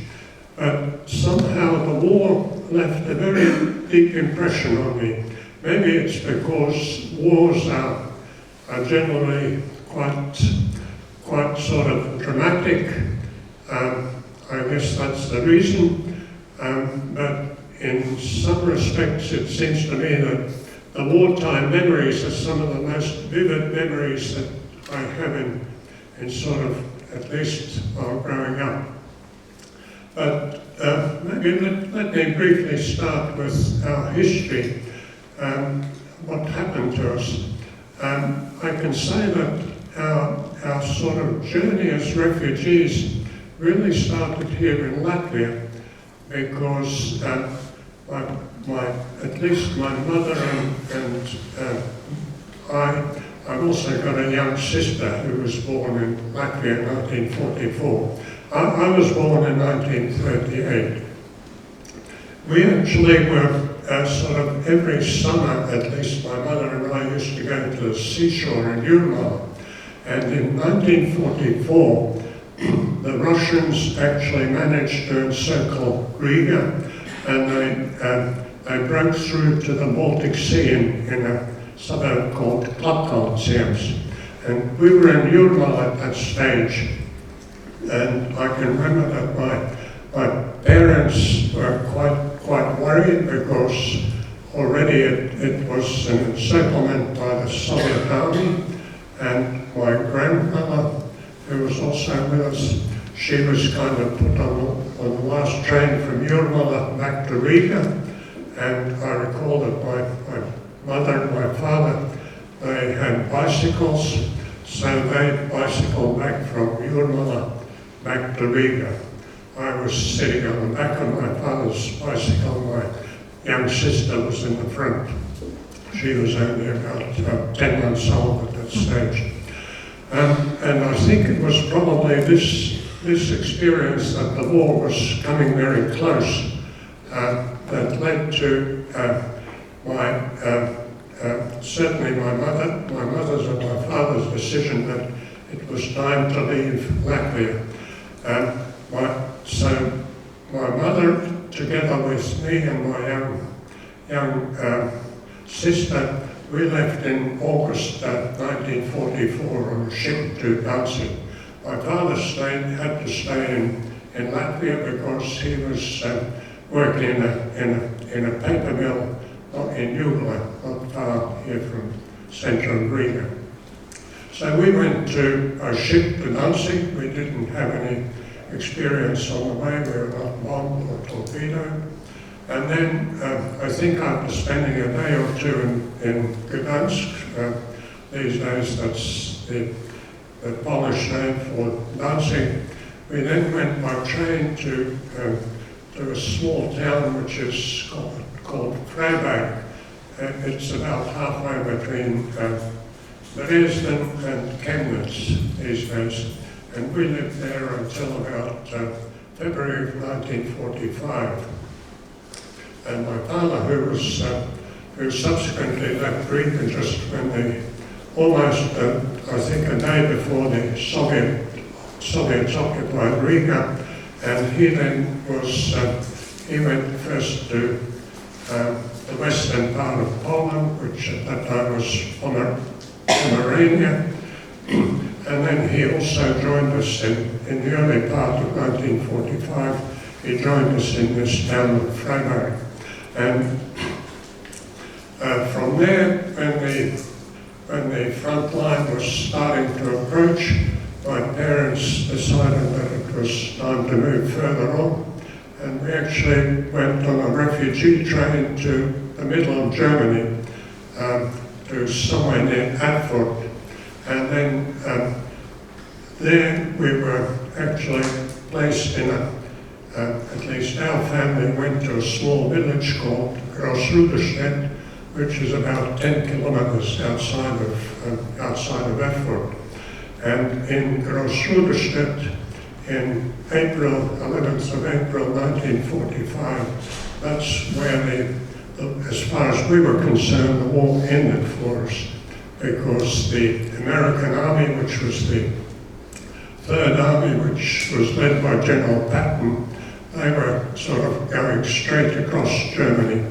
but somehow the war left a very deep impression on me. Maybe it's because wars are generally quite sort of dramatic. I guess that's the reason. But in some respects, it seems to me that the wartime memories are some of the most vivid memories that I have in sort of, at least while growing up. But maybe let me briefly start with our history, what happened to us. I can say that our sort of journey as refugees really started here in Latvia, because at least my mother and I've also got a young sister who was born in Latvia in 1944. I was born in 1938. We actually were sort of every summer, at least my mother and I used to go to the seashore in Jurmala. And in 1944, the Russians actually managed to encircle Riga, and they broke through to the Baltic Sea in a suburb called Flugten. And we were in Jurmala at that stage, and I can remember that my parents were quite worried, because already it was an encirclement by the Soviet army, and my grandmother, who was also with us, she was kind of put on the last train from Jurmala back to Riga. And I recall that my mother and my father, they had bicycles, so they bicycled back from Jurmala back to Riga. I was sitting on the back of my father's bicycle. My young sister was in the front. She was only about 10 months old at that stage. And I think it was probably this experience that the war was coming very close that led to certainly my mother's and my father's decision that it was time to leave Latvia. So my mother, together with me and my young sister, we left in August 1944 on a ship to Danzig. My father had to stay in Latvia because he was working in a paper mill in Ugla, not far here from central Riga. So we went to a ship to Danzig. We didn't have any experience on the way. We were not bombed or torpedoed. And then I think after spending a day or two in Gdansk, these days that's the Polish name for Danzig, we then went by train to a small town which is called Freiberg. It's about halfway between Dresden and Chemnitz these days. And we lived there until about February of 1945. And my father, who subsequently left Riga just when almost, I think a day before the Soviets occupied Riga, and he then he went first to the western part of Poland, which at that time was Pomerania, and then he also joined us in the early part of 1945. He joined us in this town of Freiberg. And from there, when the front line was starting to approach, my parents decided that it was time to move further on. And we actually went on a refugee train to the middle of Germany, to somewhere near Erfurt. And then there we were actually placed in at least our family went to a small village called Großruderstedt, which is about 10 kilometers outside of Erfurt. And in Großruderstedt, in April, 11th of April 1945, that's where as far as we were concerned, the war ended for us, because the American army, which was the Third Army, which was led by General Patton, they were sort of going straight across Germany.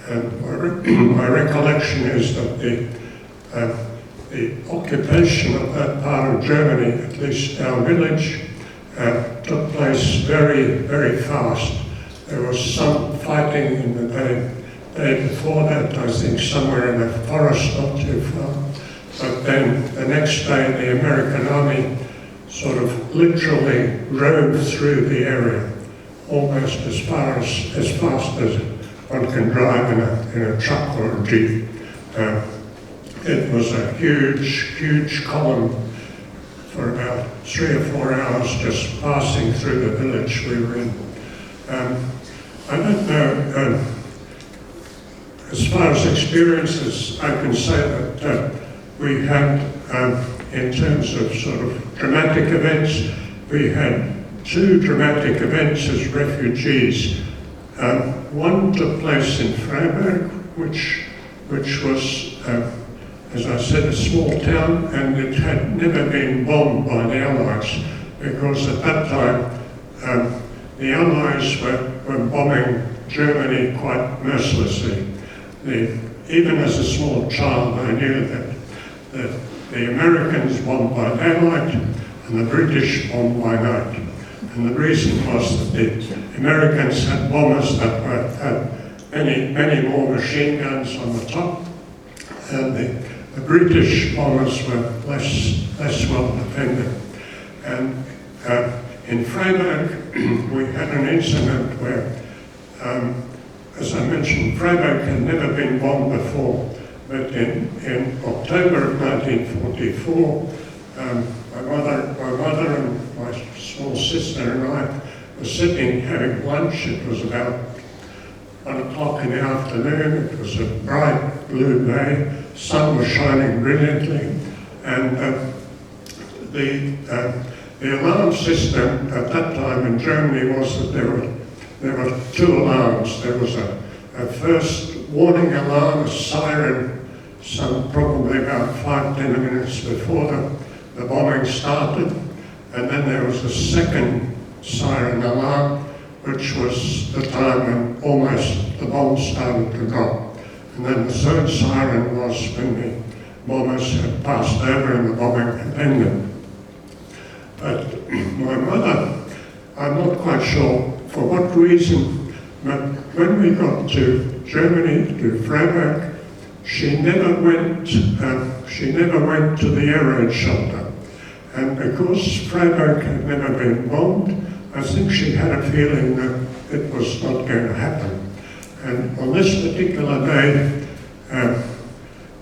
And my recollection is that the occupation of that part of Germany, at least our village, took place very, very fast. There was some fighting in the day before that, I think somewhere in the forest not too far. But then the next day the American army sort of literally rode through the area, almost as fast as one can drive in a truck or a jeep. It was a huge column for about 3 or 4 hours just passing through the village we were in. I don't know, as far as experiences, I can say that we had, in terms of sort of dramatic events, we had 2 dramatic events as refugees. One took place in Freiburg, which was, as I said, a small town, and it had never been bombed by the Allies, because at that time the Allies were bombing Germany quite mercilessly. Even as a small child, I knew that the Americans bombed by daylight and the British bombed by night. And the reason was that the Americans had bombers that had many more machine guns on the top, and the British bombers were less well defended. And in Freiburg, we had an incident where, as I mentioned, Freiburg had never been bombed before, but in October of 1944, my mother and my small sister and I were sitting having lunch. It was about 1 o'clock in the afternoon. It was a bright blue day. Sun was shining brilliantly, and the alarm system at that time in Germany was that there were 2 alarms. There was a first warning alarm, a siren, probably about 5-10 minutes before the bombing started, and then there was a second siren alarm, which was the time when almost the bombs started to drop. And then the third siren was when the bombers had passed over and the bombing had ended. But my mother, I'm not quite sure for what reason, but when we got to Germany, to Freiburg, she never went to the air raid shelter. And because Freiburg had never been bombed, I think she had a feeling that it was not going to happen. And on this particular day,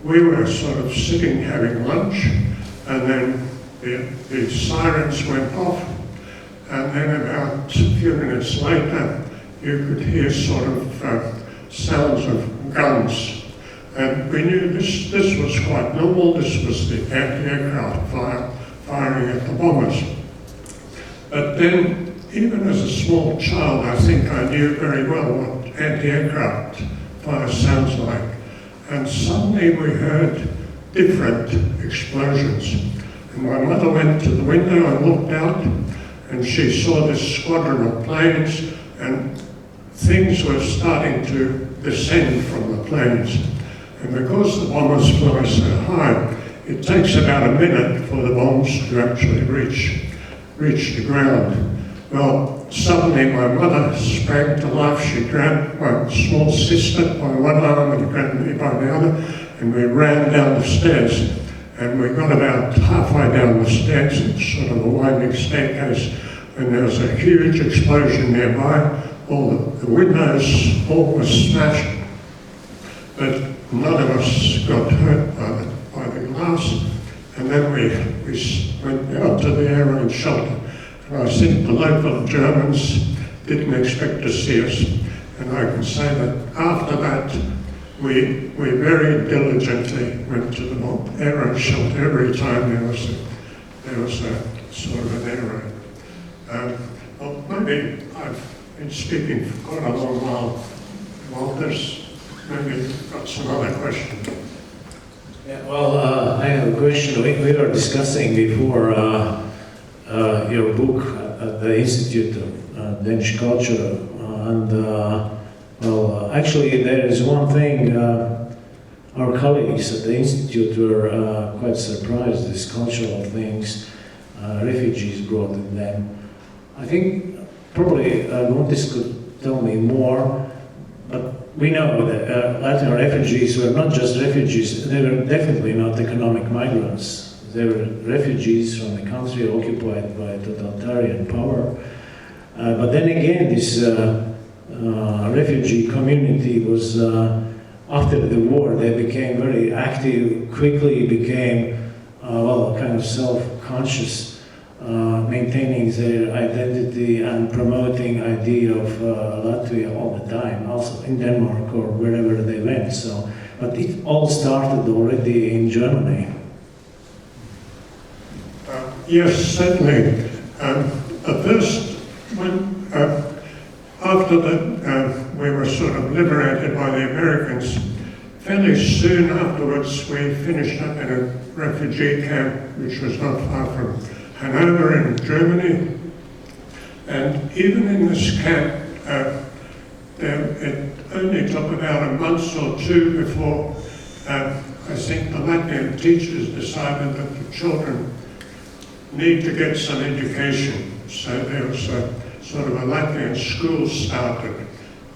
we were sort of sitting having lunch, and then the sirens went off, and then about a few minutes later, you could hear sort of sounds of guns. And we knew this was quite normal. This was the anti-aircraft firing at the bombers. But then, even as a small child, I think I knew very well what anti-aircraft fire sounds like. And suddenly we heard different explosions. And my mother went to the window and looked out, and she saw this squadron of planes, and things were starting to descend from the planes. And because the bombers fly so high, it takes about a minute for the bombs to actually reach the ground. Well, suddenly my mother sprang to life. She grabbed my small sister by one arm and grabbed me by the other, and we ran down the stairs. And we got about halfway down the stairs, it's sort of a winding staircase, and there was a huge explosion nearby. All the windows all were smashed, but none of us got hurt by the glass. And then we went out to the air raid shelter. And I think the local Germans didn't expect to see us. And I can say that after that, we very diligently went to the air raid shelter every time there was a sort of an air raid. Well, maybe I've been speaking for quite a long while. Maybe you've got some other question. Yeah, well, I have a question. We were discussing before your book at the Institute of Danish Culture, actually there is one thing. Our colleagues at the Institute were quite surprised these cultural things refugees brought with them. I think probably Guntis could tell me more, but we know that Latvian refugees were not just refugees, they were definitely not economic migrants. They were refugees from the country occupied by totalitarian power. But then again, this refugee community was, after the war, they became very active, quickly became, kind of self-conscious, maintaining their identity and promoting idea of Latvia all the time, also in Denmark or wherever they went. So, but it all started already in Germany. Yes, certainly. At first, when after that we were sort of liberated by the Americans, fairly soon afterwards we finished up in a refugee camp which was not far from Hanover in Germany. And even in this camp, it only took about a month or two before I think the Latvian teachers decided that the children need to get some education. So there was a sort of a Latvian school started.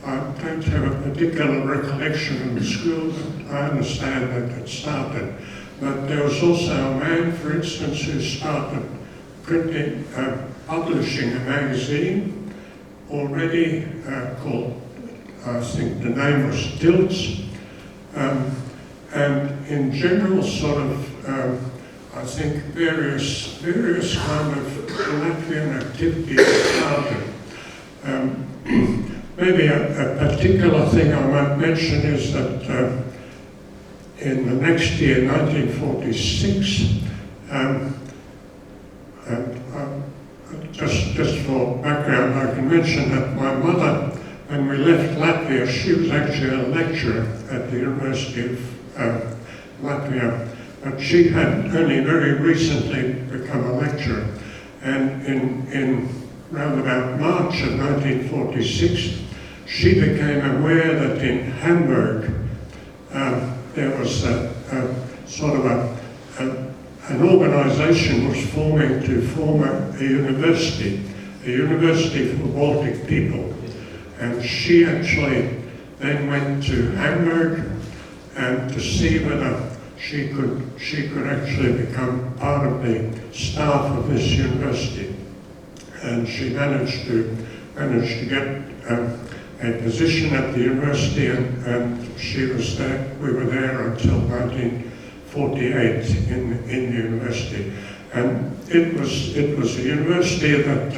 I don't have a particular recollection of the school, but I understand that it started. But there was also a man, for instance, who started printing, publishing a magazine already called, I think the name was Tilts. And in general sort of, I think various kind of Latvian activities started. Maybe a particular thing I might mention is that in the next year, 1946, just for background, I can mention that my mother, when we left Latvia, she was actually a lecturer at the University of Latvia. But she had only very recently become a lecturer, and in round about March of 1946, she became aware that in Hamburg there was sort of an organisation was forming to form a university for Baltic people, and she actually then went to Hamburg and to see whether she could actually become part of the staff of this university, and she managed to get a position at the university, and she was there. We were there until 1948 in the university, and it was a university that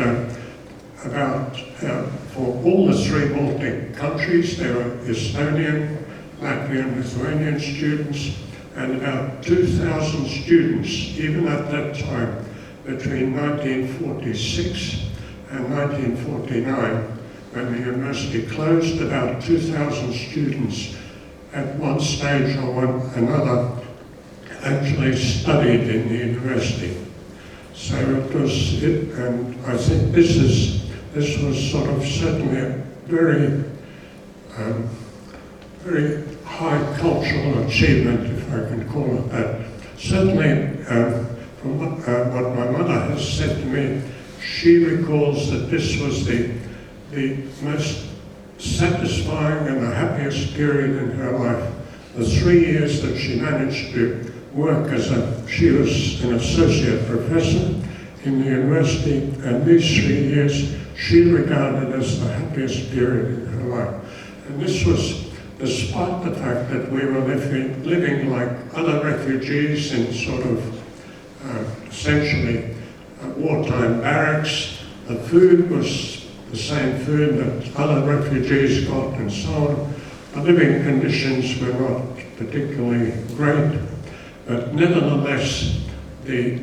for all the three Baltic countries there were Estonian, Latvian, Lithuanian students. And about 2,000 students, even at that time, between 1946 and 1949, when the university closed, about 2,000 students at one stage or another actually studied in the university. So and I think this was sort of certainly a very high cultural achievement, if I can call it that. Certainly, from what my mother has said to me, she recalls that this was the most satisfying and the happiest period in her life. The 3 years that she managed to work she was an associate professor in the university, and these 3 years she regarded as the happiest period in her life. And this was despite the fact that we were living like other refugees in sort of essentially wartime barracks. The food was the same food that other refugees got and so on. The living conditions were not particularly great, but nevertheless the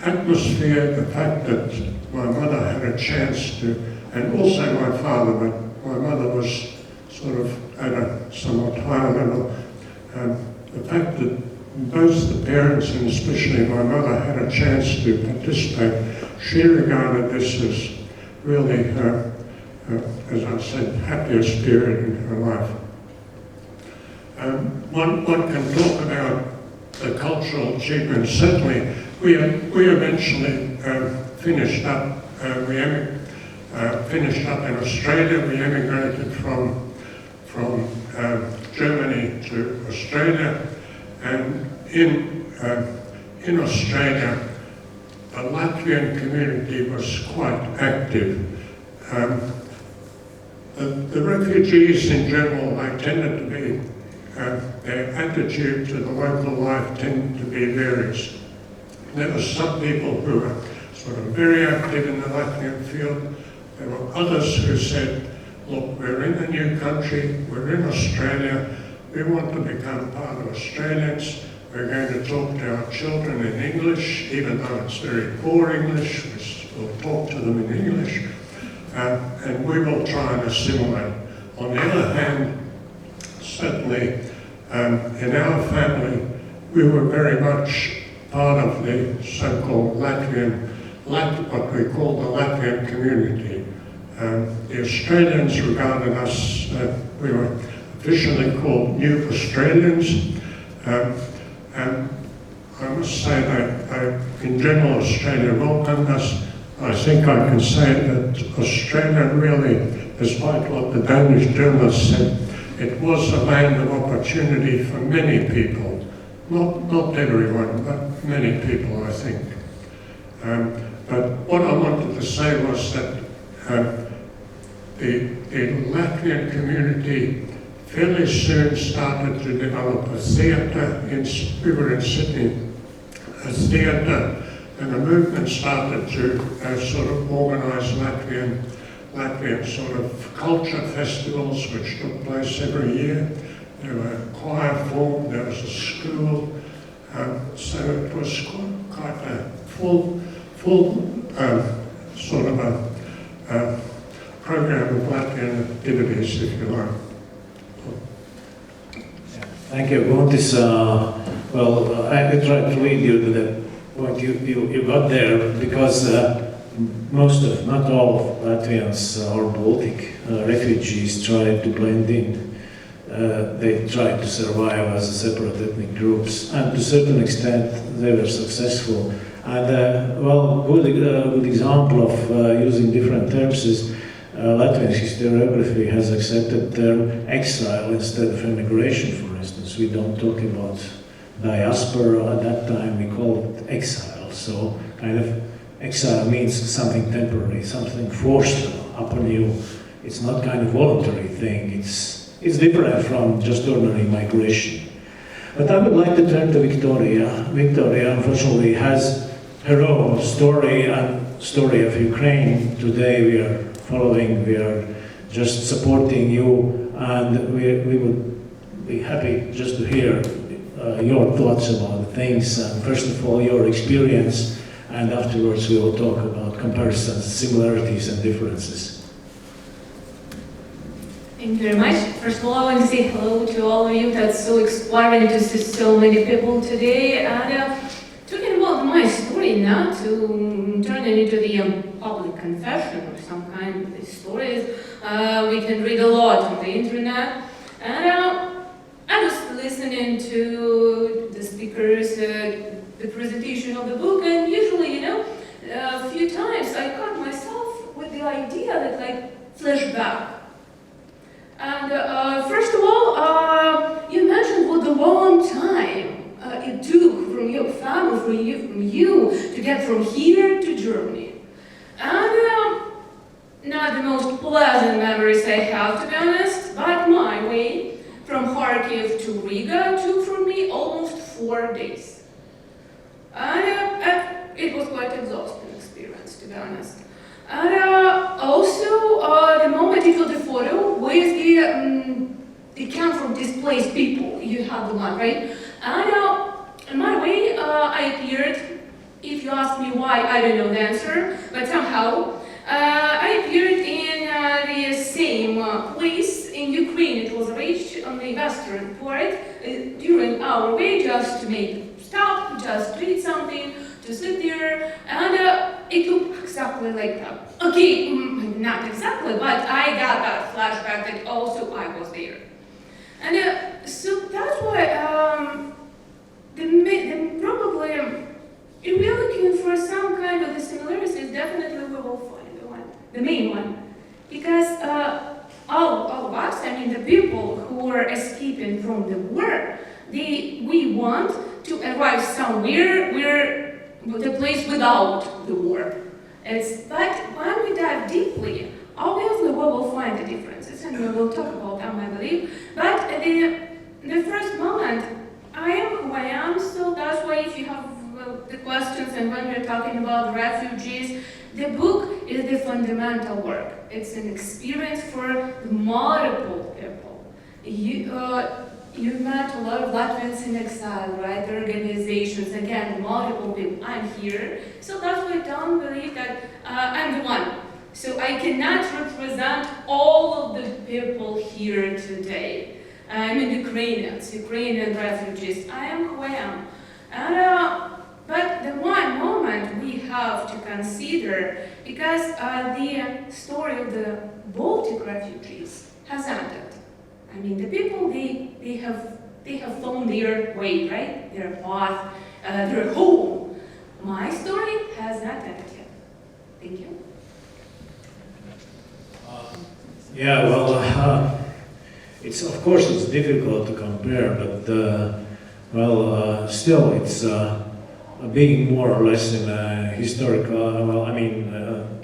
atmosphere, the fact that my mother had a chance to, and also my father, but my mother was sort of at a somewhat higher level. The fact that both the parents and especially my mother had a chance to participate. She regarded this as really her, as I said, happiest period in her life. One can talk about the cultural achievements. Certainly, we eventually finished up. Finished up in Australia. We emigrated from Germany to Australia, and in Australia, the Latvian community was quite active. The refugees in general, they tended to be, their attitude to the local life tended to be various. There were some people who were sort of very active in the Latvian field. There were others who said, look, we're in a new country, we're in Australia, we want to become part of Australians, we're going to talk to our children in English, even though it's very poor English, we'll talk to them in English, and we will try and assimilate. On the other hand, certainly in our family, we were very much part of the so-called Latvian, what we call the Latvian community. The Australians regarded us, we were officially called New Australians, and I must say that in general Australia welcomed us. I think I can say that Australia really, despite what the Danish journalists said, it was a land of opportunity for many people. Not everyone, but many people, I think. But what I wanted to say was that the Latvian community fairly soon started to develop a theatre. We were in Sydney, a theatre, and a movement started to sort of organise Latvian sort of culture festivals which took place every year. There were choir formed, there was a school, so it was quite a full sort of a program of Latvian activities, if you like. Thank you, Guntis. Well, I tried to lead you to the point you got there, because most of, not all of Latvians or Baltic refugees tried to blend in. They tried to survive as a separate ethnic groups, and to a certain extent they were successful. And well, good example of using different terms is Latvian historiography has accepted the term exile instead of immigration, for instance. We don't talk about diaspora at that time, we call it exile. So kind of exile means something temporary, something forced upon you. It's not kind of voluntary thing. It's different from just ordinary migration. But I would like to turn to Victoria. Victoria, unfortunately, has her own story and story of Ukraine. Today we are following, we are just supporting you, and we would be happy just to hear your thoughts about the things, and first of all your experience, and afterwards we will talk about comparisons, similarities and differences. Thank you very much. First of all, I want to say hello to all of you. That's so inspiring to see so many people today. And talking about my story now, to turn it into the public confession or some kind of these stories, we can read a lot on the internet. And I was listening to the speakers, the presentation of the book, and usually, you know, a few times I caught myself with the idea that like flashback. And first of all, you mentioned what the long time it took from your family, from you to get from here to Germany. And not the most pleasant memories I have, to be honest, but my way from Kharkiv to Riga took for me almost 4 days. And it was quite an exhausting experience, to be honest. And also, the moment you took the photo with the camp from displaced people, you have the one, right? And in my way, I appeared, if you ask me why, I don't know the answer, but somehow, I appeared in the same place in Ukraine. It was reached on the western part, during our way just to make stop, just to eat something, to sit there, and it looked exactly like that. Okay, not exactly, but I got that flashback that also I was there. And so that's why probably if we're looking for some kind of the similarities, definitely we will find the main one. Because all of us, I mean the people who are escaping from the war, we want to arrive somewhere where the place without the war. But when we dive deeply, obviously we will find the differences, and we will talk about them, I believe. But the first moment, I am who I am, so that's why if you have the questions and when we're talking about refugees, the book is the fundamental work. It's an experience for multiple people. You met a lot of Latvians in exile, right? The organizations, again, multiple people. I'm here, so that's why I don't believe that I'm the one. So I cannot represent all of the people here today. I'm Ukrainian refugees. I am who I am. But the one moment we have to consider, because the story of the Baltic refugees has ended. I mean, the people, they have found their way, right? Their path, their home. My story has not ended yet. Thank you. Yeah, well, it's of course it's difficult to compare, but still it's being more or less in a historical,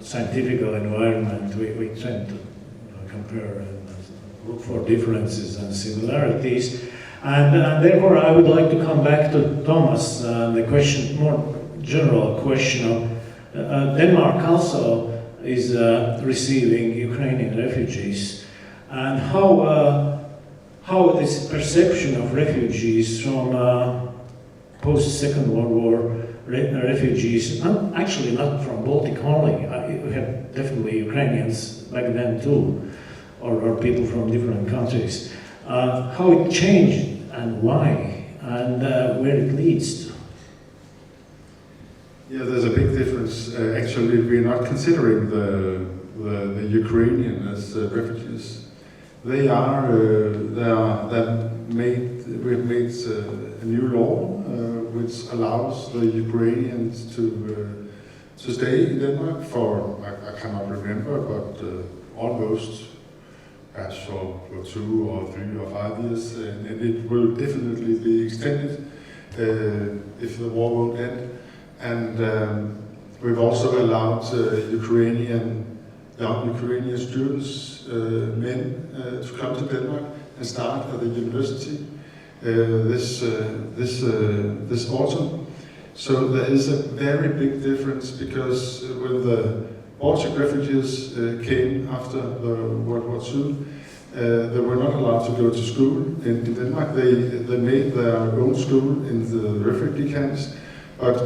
scientific environment. We tend to compare and look for differences and similarities, and therefore I would like to come back to Thomas. The question, more general question of Denmark also is receiving Ukrainian refugees, and how this perception of refugees from post-Second World War refugees, not from Baltic only, we had definitely Ukrainians back then too, or people from different countries, how it changed and why, and where it leads to. Yeah, there's a big difference. Actually, we're not considering the Ukrainian as refugees. We've made a new law which allows the Ukrainians to stay in Denmark for, I cannot remember, but almost perhaps for 2 or 3 or 5 years, and it will definitely be extended if the war won't end. And we've also allowed young Ukrainian students, men, to come to Denmark and start at the university this autumn. So there is a very big difference, because when the Baltic refugees came after the World War II, they were not allowed to go to school in Denmark. They made their own school in the refugee camps, but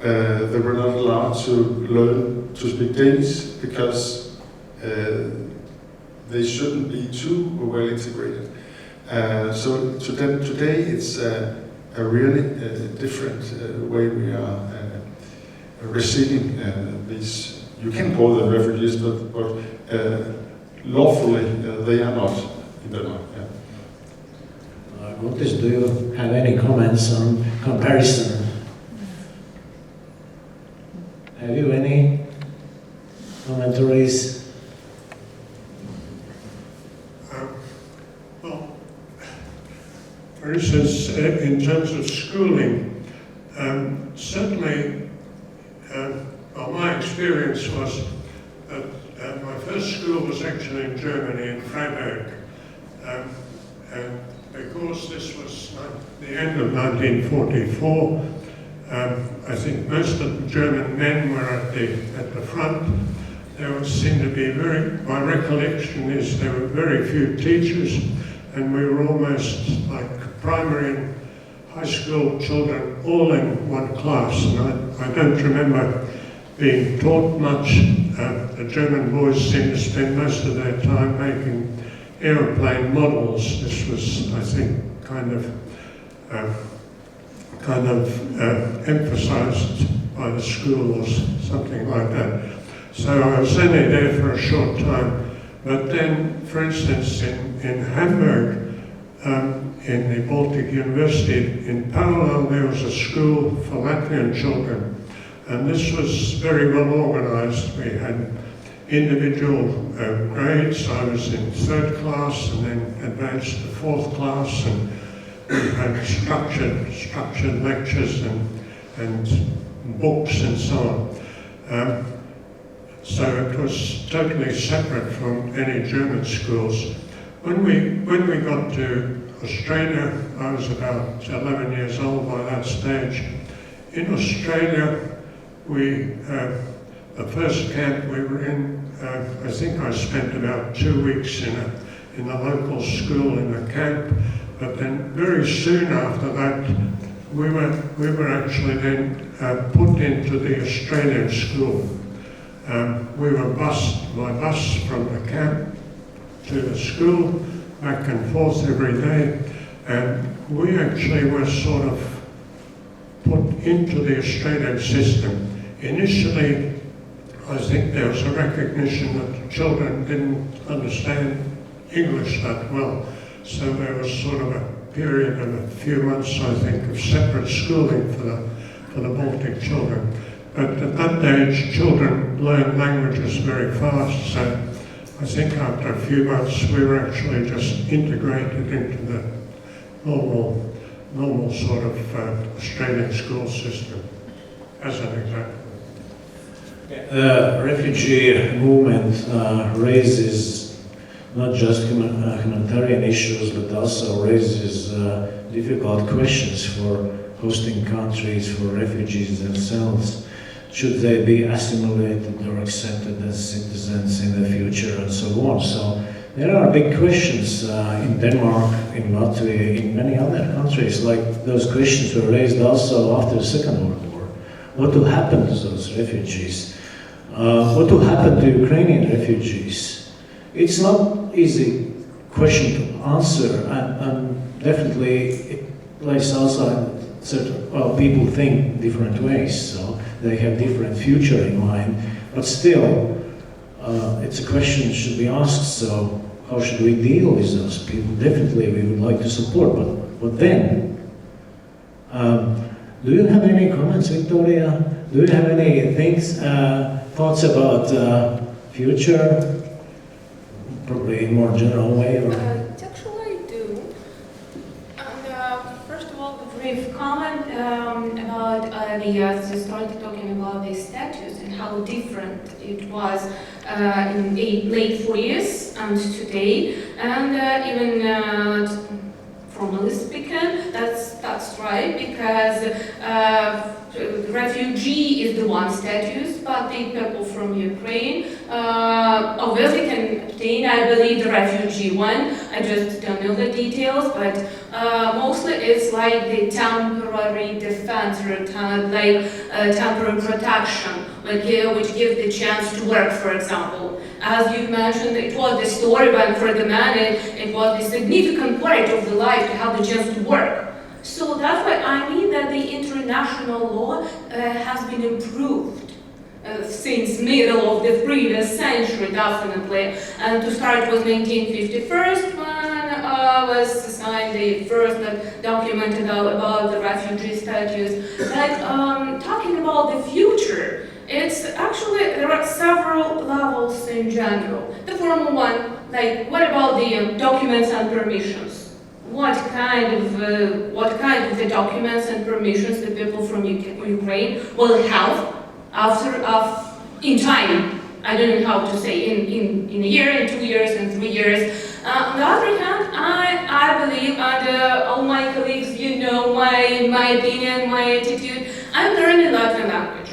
they were not allowed to learn to speak Danish, because they shouldn't be too well integrated. So today it's a really different way we are receiving these. You can call them refugees, but lawfully they are not in Denmark. Yeah. Guntis, do you have any comments on comparison? Have you any commentaries? For instance, in terms of schooling, certainly, my experience was that my first school was actually in Germany, in Freiburg, and because this was the end of 1944, I think most of the German men were at the front. There seemed to be my recollection is there were very few teachers, and we were almost like primary and high school children all in one class. And I don't remember being taught much. The German boys seemed to spend most of their time making aeroplane models. This was, I think, kind of emphasized by the school or something like that. So I was only there for a short time. But then, for instance, in Hamburg, in the Baltic University, in parallel there was a school for Latvian children. And this was very well organized. We had individual grades. I was in 3rd class and then advanced to 4th class, and we had structured lectures and books and so on. So it was totally separate from any German schools. When we got to Australia, I was about 11 years old by that stage. In Australia, the first camp we were in, I think I spent about 2 weeks in a local school in a camp, but then very soon after that, we were actually then put into the Australian school. We were bused by bus from the camp to the school, back and forth every day, and we actually were sort of put into the Australian system. Initially, I think there was a recognition that the children didn't understand English that well, so there was sort of a period of a few months, I think, of separate schooling for the Baltic children. But at that age, children learn languages very fast, so I think after a few months we were actually just integrated into the normal sort of Australian school system, as an example. The refugee movement raises not just humanitarian issues, but also raises difficult questions for hosting countries, for refugees themselves. Should they be assimilated or accepted as citizens in the future, and so on. So there are big questions in Denmark, in Latvia, in many other countries. Like those questions were raised also after the Second World War. What will happen to those refugees? What will happen to Ukrainian refugees? It's not easy question to answer, and definitely it lays also certain, well, people think different ways, so they have different future in mind, but still, it's a question that should be asked, so how should we deal with those people? Definitely we would like to support, but then, do you have any comments, Victoria? Do you have any thoughts about future, probably in more general way? Or? Actually, I do. And first of all, a brief comment about you started talking about the statues and how different it was in the late 40s and today, and even formally speaking, that's right, because refugee is the one status, but the people from Ukraine obviously can obtain, I believe, the refugee one. I just don't know the details, but mostly it's like the temporary defense, or temporary protection, which gives the chance to work, for example. As you mentioned, it was the story, but for the man, it was a significant part of the life to have the chance to work. So that's why I mean that the international law has been improved since middle of the previous century, definitely. And to start with 1951, when was signed the first document about the refugee status. But talking about the future, it's actually, there are several levels in general. The formal one, like what about the documents and permissions? What kind of the documents and permissions the people from Ukraine will have in time? I don't know how to say, in a year, in 2 years, in 3 years. On the other hand, I believe, and all my colleagues, you know my opinion, my attitude, I'm learning Latvian language.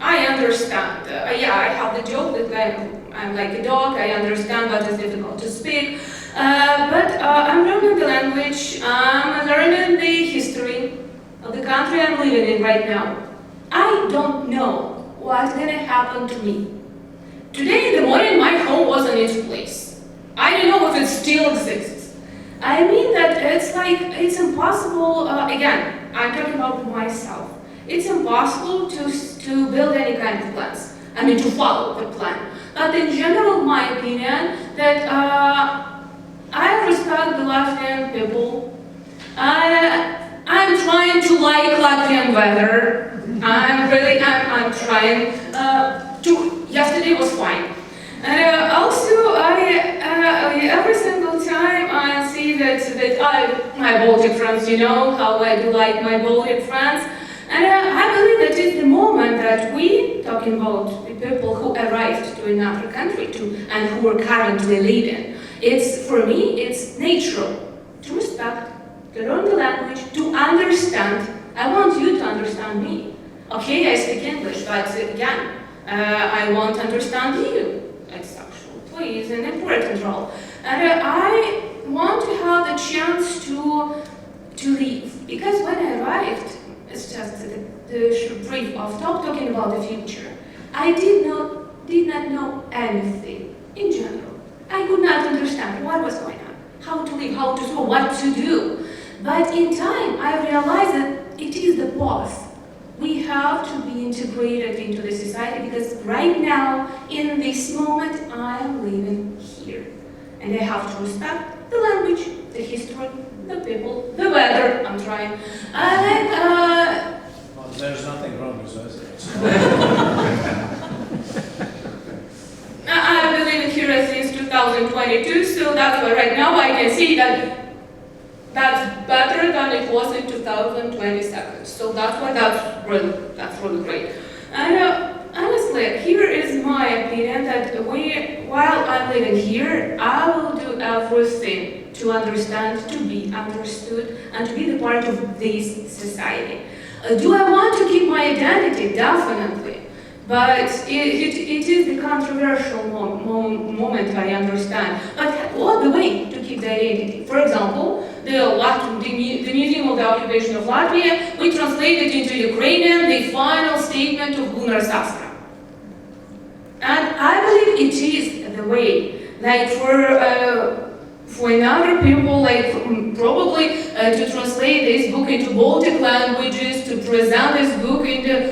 I understand. I have the joke that I'm like a dog, I understand, but it's difficult to speak. But I'm learning the language, I'm learning the history of the country I'm living in right now. I don't know what's gonna happen to me. Today in the morning, my home was in its place. I don't know if it still exists. I mean that it's impossible, again, I'm talking about myself. It's impossible to build any kind of plans. I mean, to follow the plan. But in general, my opinion, that I respect the Latvian people. I'm trying to like Latvian weather. I'm trying yesterday was fine. Also, every single time I see that my Baltic friends, you know how I do like my Baltic friends, and I believe that it's the moment that we, talking about the people who arrived to another country and who are currently living, for me, it's natural to respect, to learn the language, to understand. I want you to understand me. Okay, I speak English, but again, I want to understand you. It's actually plays an important role. And I want to have the chance to leave. Because when I arrived, it's just the brief of talking about the future, I did not know anything in general. I could not understand what was going on, how to live, how to do, what to do. But in time, I realized that it is the path. We have to be integrated into the society because right now, in this moment, I am living here. And I have to respect the language, the history, the people, the weather, I'm trying. Well, there's nothing wrong with that. I've been living here since 2022, so that's why right now I can see that that's better than it was in 2027. So that's why that's really great. And honestly, here is my opinion that while I'm living here, I will do everything to understand, to be understood, and to be the part of this society. Do I want to keep my identity? Definitely. But it is the controversial moment, I understand. But what the way to keep the identity? For example, the Museum of the Occupation of Latvia, we translated into Ukrainian the final statement of Gunnar Sastra. And I believe it is the way, like for another people, like probably to translate this book into Baltic languages, to present this book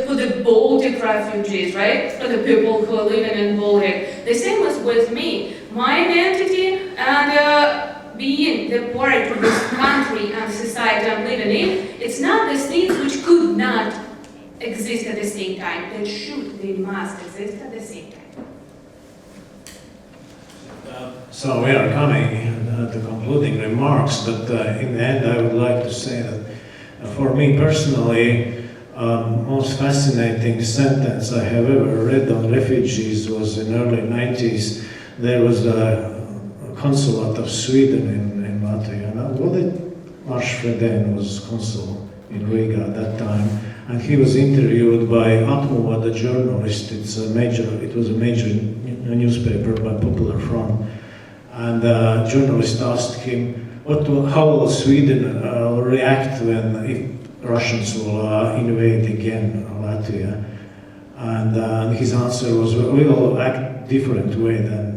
for the Baltic refugees, right? For the people who are living in Baltic. The same was with me. My identity and being the part of this country and society I'm living in, it's not the things which could not exist at the same time. They must exist at the same time. So we are coming to concluding remarks, but in the end I would like to say that for me personally, most fascinating sentence I have ever read on refugees was in early 90s. There was a consulate of Sweden in Latvia, and Flugten was consul in Riga at that time, and he was interviewed by Atmo, the journalist. It was a major newspaper by Popular Front, and the journalist asked him, how will Sweden react if Russians will invade again Latvia? And his answer was, we will act different way than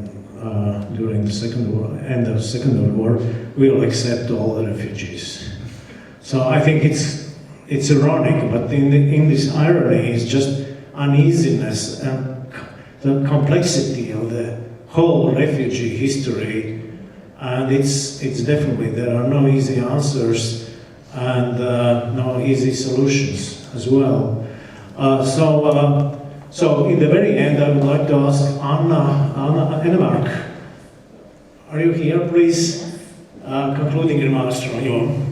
during the end of the Second World War. We will accept all the refugees. So I think it's ironic, but in this irony is just uneasiness and the complexity of the whole refugee history, and it's definitely, there are no easy answers and no easy solutions as well. So in the very end, I would like to ask Anna Enemark. Are you here, please? Concluding remarks from you.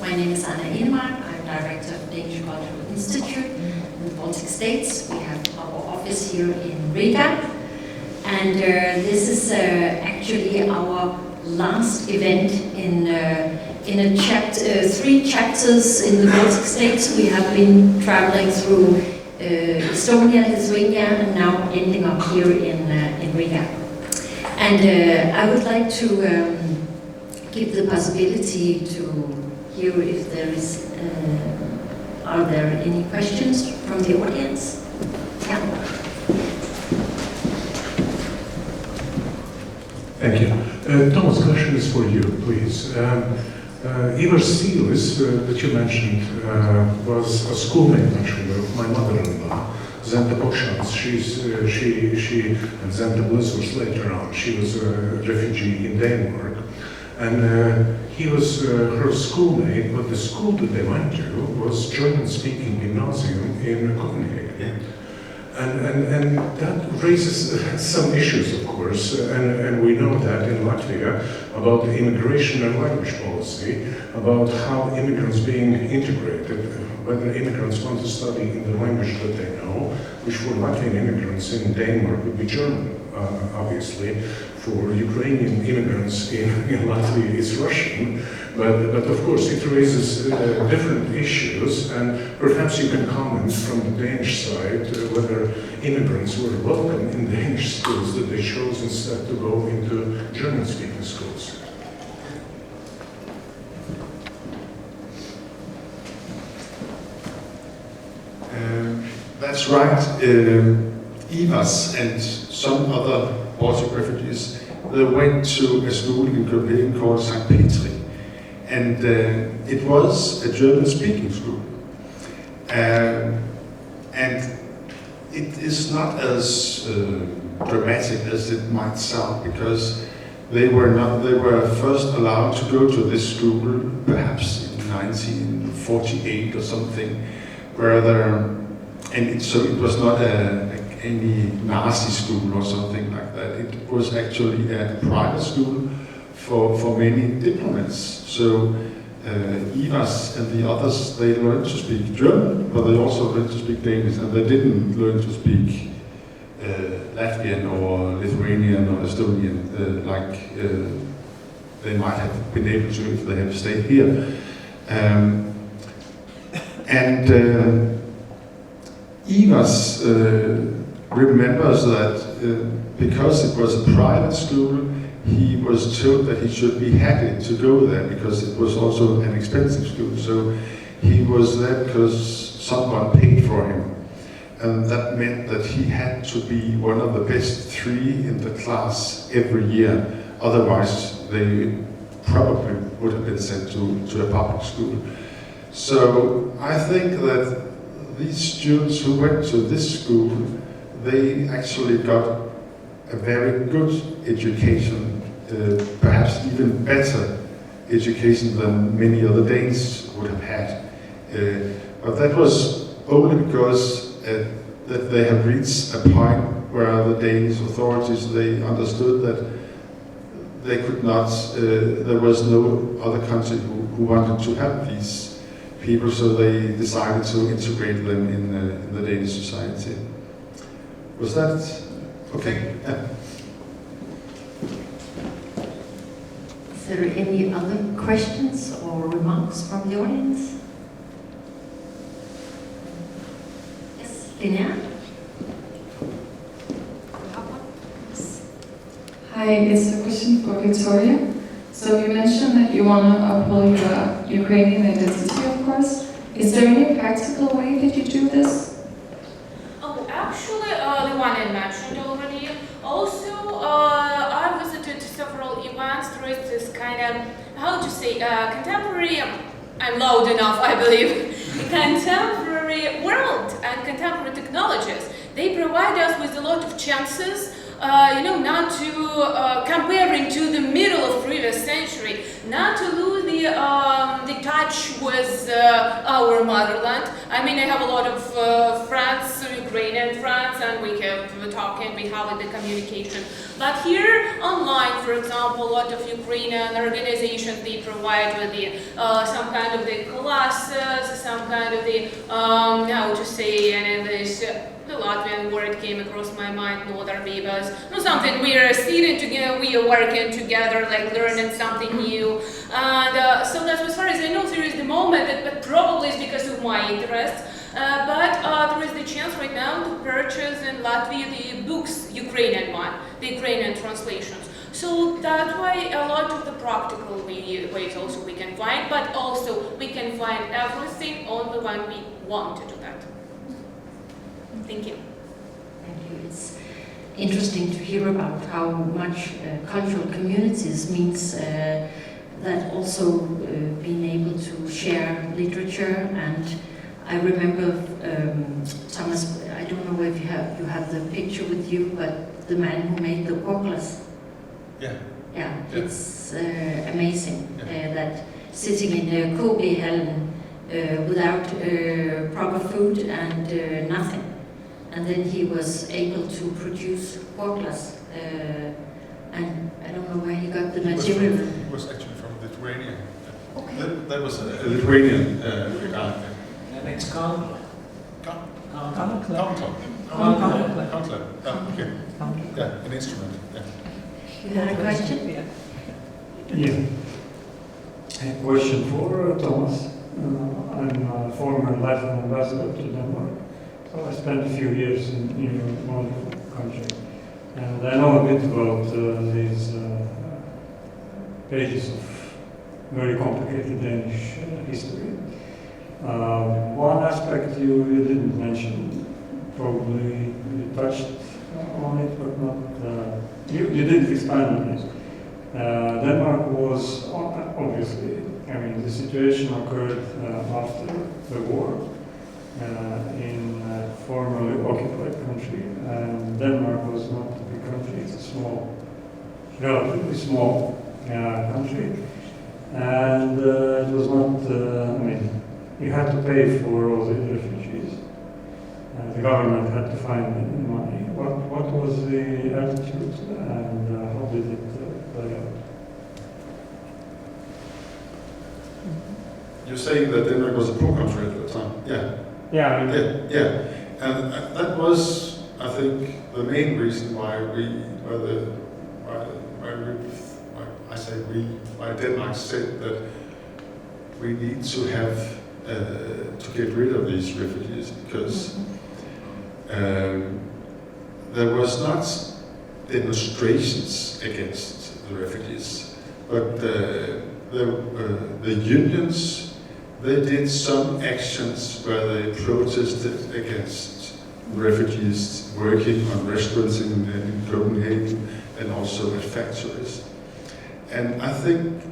My name is Anna Enemark. I'm director of the Danish Cultural Institute in the Baltic States. We have our office here in Riga. And this is actually our last event in three chapters in the Baltic States. We have been traveling through Estonia, Lithuania, and now ending up here in Riga. And I would like to give the possibility to hear if there is, are there any questions from the audience? Yeah. Thank you. Thomas, question is for you, please. Ivar Sīlis, that you mentioned, was a schoolmate actually of my mother-in-law, Zenta Bokšāns. She and Zenta Bliss was later on. She was a refugee in Denmark, and he was her schoolmate. But the school that they went to was German-speaking gymnasium in Copenhagen. Yeah. And that raises some issues, of course, and we know that in Latvia about the immigration and language policy, about how immigrants being integrated, whether immigrants want to study in the language that they know, which for Latvian immigrants in Denmark would be German, obviously. For Ukrainian immigrants in Latvia it's Russian, but of course it raises different issues, and perhaps you can comment from the Danish side whether immigrants were welcome in Danish schools, that they chose instead to go into German-speaking schools. That's right. Ivas and some other Baltic refugees, they went to a school in Copenhagen called St. Petri. And it was a German-speaking school. And it is not as dramatic as it might sound, because they were first allowed to go to this school perhaps in 1948 or something, so it was not any Nazi school or something like that. It was actually a private school for many diplomats. So Ivas and the others, they learned to speak German, but they also learned to speak Danish, and they didn't learn to speak Latvian or Lithuanian or Estonian like they might have been able to if they had stayed here. Ivas remembers that because it was a private school, he was told that he should be happy to go there because it was also an expensive school. So he was there because someone paid for him. And that meant that he had to be one of the best 3 in the class every year. Otherwise, they probably would have been sent to a public school. So I think that these students who went to this school, they actually got a very good education, perhaps even better education than many other Danes would have had. But that was only because that they have reached a point where the Danish authorities, they understood that they could not, there was no other country who wanted to help these people, so they decided to integrate them in the Danish society. Was that okay? Yeah. Is there any other questions or remarks from the audience? Yes, Linnea? Hi, it's a question for Victoria. So you mentioned that you want to uphold your Ukrainian identity, of course. Is there any practical way that you do this? Oh, actually, the one I mentioned already. Also, I visited several events. There is this kind of, how to say, contemporary, I'm loud enough, I believe, contemporary world and contemporary technologies. They provide us with a lot of chances, not to comparing to the middle of previous century, not to lose the touch with our motherland. I mean, I have a lot of friends, Ukrainian friends, and we have talking, we have the communication. But here online, for example, a lot of Ukrainian organizations, they provide with the some kind of the classes, some kind of the how to say, and this. The Latvian word came across my mind, nodarbības. Something we are sitting together, we are working together, like learning something new. And so that's as far as I know, there is the moment, but probably it's because of my interest. But there is the chance right now to purchase in Latvia the books, Ukrainian one, the Ukrainian translations. So that's why a lot of the practical ways also we can find, but also we can find everything only when we want to do that. Thank you. Thank you. interesting to hear about how much cultural communities means that also being able to share literature. And I remember Thomas, I don't know if you have the picture with you, but the man who made the portals. Yeah. Yeah, it's amazing that sitting in Kobe-hallen without proper food and nothing. And then he was able to produce portals. And I don't know where he got the material. It was actually from Lithuania. Okay. That was a Lithuanian regard. And it's Conclave. Conclave. Okay. Yeah, an instrument. Yeah. You had a question? Yeah. A question for Thomas. I'm a former Latvian ambassador to Denmark. So I spent a few years in your wonderful country. And I know a bit about these pages of very complicated Danish history. One aspect you didn't mention, probably you touched on it, but not, you didn't expand on it. Denmark was, obviously, I mean, the situation occurred after the war in a formerly occupied country, and Denmark was not a big country, it's a small, relatively small country, and it was not, I mean, you had to pay for all the refugees. The government had to find the money. What was the attitude and how did it play out? You're saying that Denmark was a poor country at the time? Yeah. Yeah, I mean, Yeah. And that was, I think, the main reason why why Denmark said that we need to have to get rid of these refugees, because there was not demonstrations against the refugees, but the unions, they did some actions where they protested against refugees working on restaurants in Copenhagen and also at factories. And I think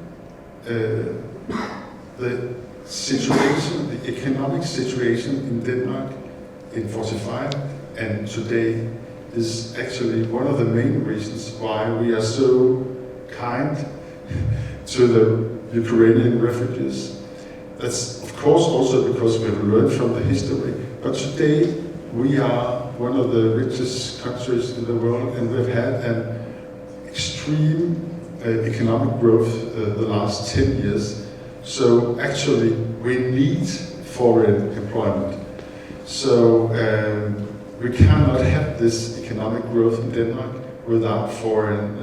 the situation, the economic situation in Denmark in 45 and today is actually one of the main reasons why we are so kind to the Ukrainian refugees. That's of course also because we have learned from the history, but today we are one of the richest countries in the world, and we've had an extreme economic growth the last 10 years. So actually we need foreign employment. So we cannot have this economic growth in Denmark without foreign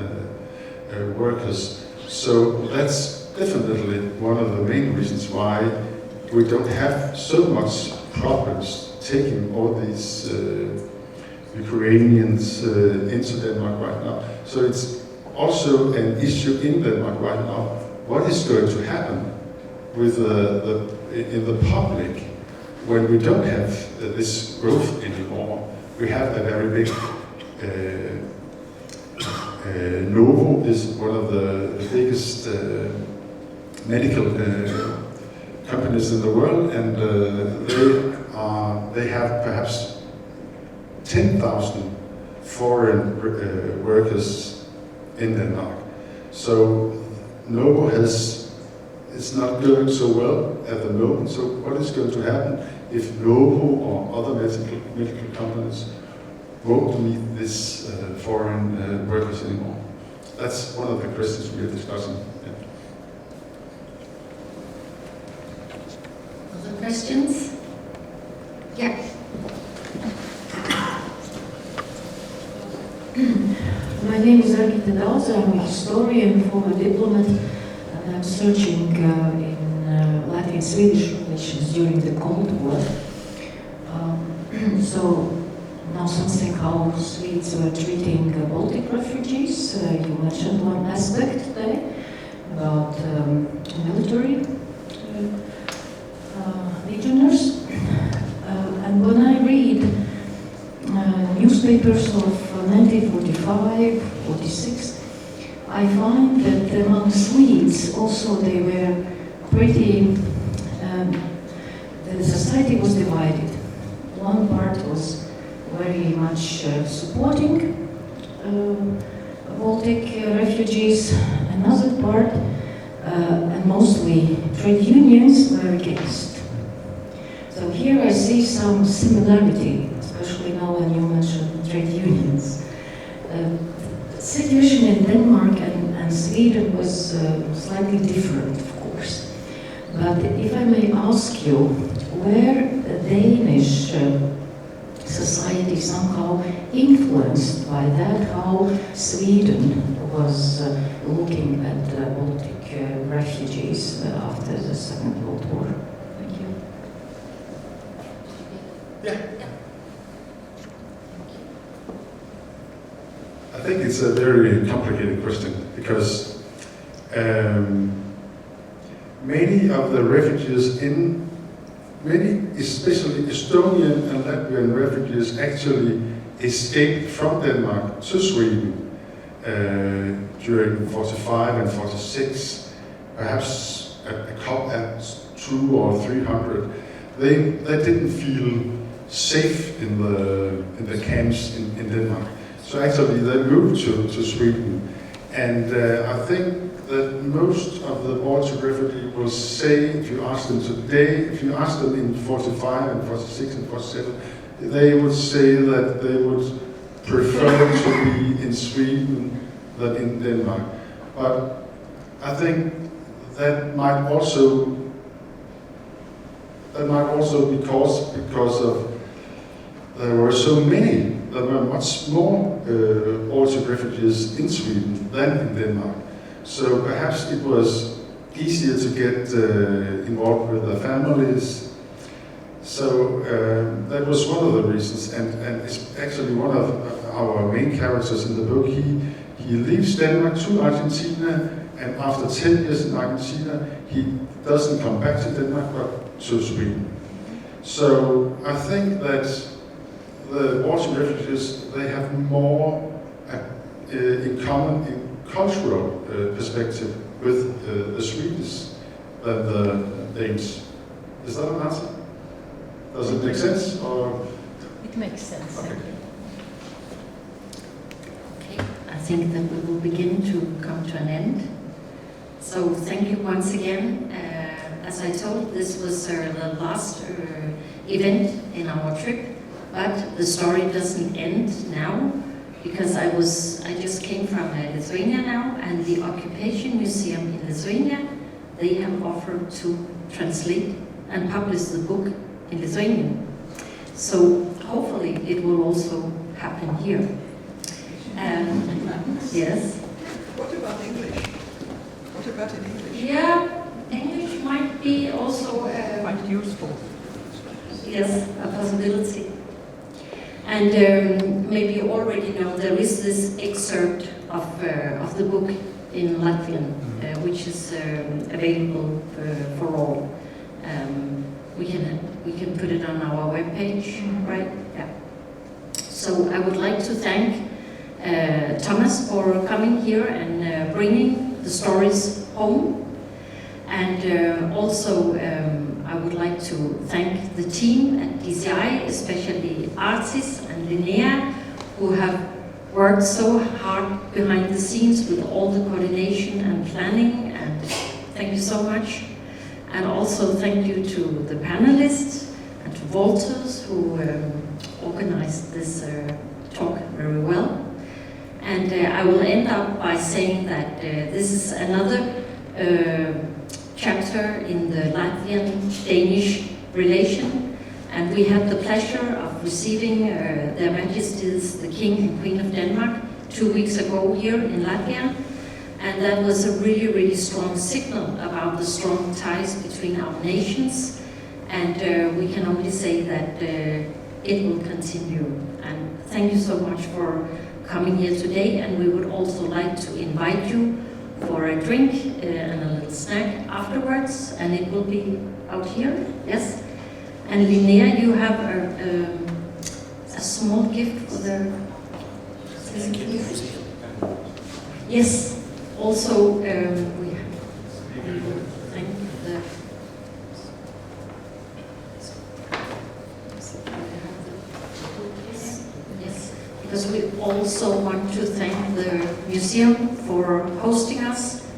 workers. So that's definitely one of the main reasons why we don't have so much problems taking all these Ukrainians into Denmark right now. So it's also an issue in Denmark right now. What is going to happen with in the public when we don't have this growth anymore? We have a very big Novo is one of the biggest medical companies in the world, and they have perhaps 10,000 foreign workers in Denmark. So Novo it's not going so well at the moment. So what is going to happen if Novo or other medical companies won't meet these foreign workers anymore? That's one of the questions we are discussing. Yeah. Other questions? Yeah. My name is Argita Dalza. I'm a historian, former diplomat, and I'm searching in Latvian-Swedish relations during the Cold War. So now something how Swedes were treating Baltic refugees. You mentioned one aspect there about military legionnaires. And when I read newspapers newspapers of 1945, 46, I find that among Swedes also they were pretty, the society was divided. One part was very much supporting Baltic refugees, another part, and mostly trade unions, were against. So here I see some similarity, especially now when you mention trade unions. The situation in Denmark and Sweden was slightly different, of course. But if I may ask you, were Danish society somehow influenced by that, how Sweden was looking at Baltic refugees after the Second World War? Thank you. Yeah. I think it's a very complicated question because many of the refugees many, especially Estonian and Latvian refugees, actually escaped from Denmark to Sweden during 45 and 46, perhaps a couple, 200 or 300. They didn't feel safe in the camps in Denmark. So actually they moved to Sweden. And I think that most of the Baltic refugees will say, if you ask them today, if you ask them in 45 and 46 and 47, they would say that they would prefer to be in Sweden than in Denmark. But I think that might also because of there were so many. There were much more Baltic refugees in Sweden than in Denmark. So perhaps it was easier to get involved with the families. So that was one of the reasons, and it's actually one of our main characters in the book. He leaves Denmark to Argentina, and after 10 years in Argentina, he doesn't come back to Denmark but to Sweden. So I think that the Baltic refugees, they have more in common in cultural perspective with the Swedes than the Danes. Is that an answer? Does it make sense? Or? It makes sense. Okay. Okay, I think that we will begin to come to an end. So thank you once again. As I told, this was the last event in our trip, but the story doesn't end now. Because I just came from Lithuania now, and the Occupation Museum in Lithuania, they have offered to translate and publish the book in Lithuanian. So hopefully it will also happen here. Yes. What about English? What about in English? Yeah, English might be also quite useful. Yes, a possibility. And maybe you already know there is this excerpt of the book in Latvian, which is available for all. We can put it on our webpage, right? Yeah. So I would like to thank Thomas for coming here and bringing the stories home, and also. I would like to thank the team at DCI, especially Artis and Linnea, who have worked so hard behind the scenes with all the coordination and planning, and thank you so much. And also thank you to the panelists and to Walters, who organized this talk very well. And I will end up by saying that this is another chapter in the Latvian-Danish relation, and we had the pleasure of receiving Their Majesties the King and Queen of Denmark 2 weeks ago here in Latvia, and that was a really, really strong signal about the strong ties between our nations, and we can only say that it will continue. And thank you so much for coming here today, and we would also like to invite you for a drink and a little snack afterwards, and it will be out here, yes? And Linnea, you have a small gift for the... Yes, also we will thank the... Yes, because we also want to thank the museum for hosting us,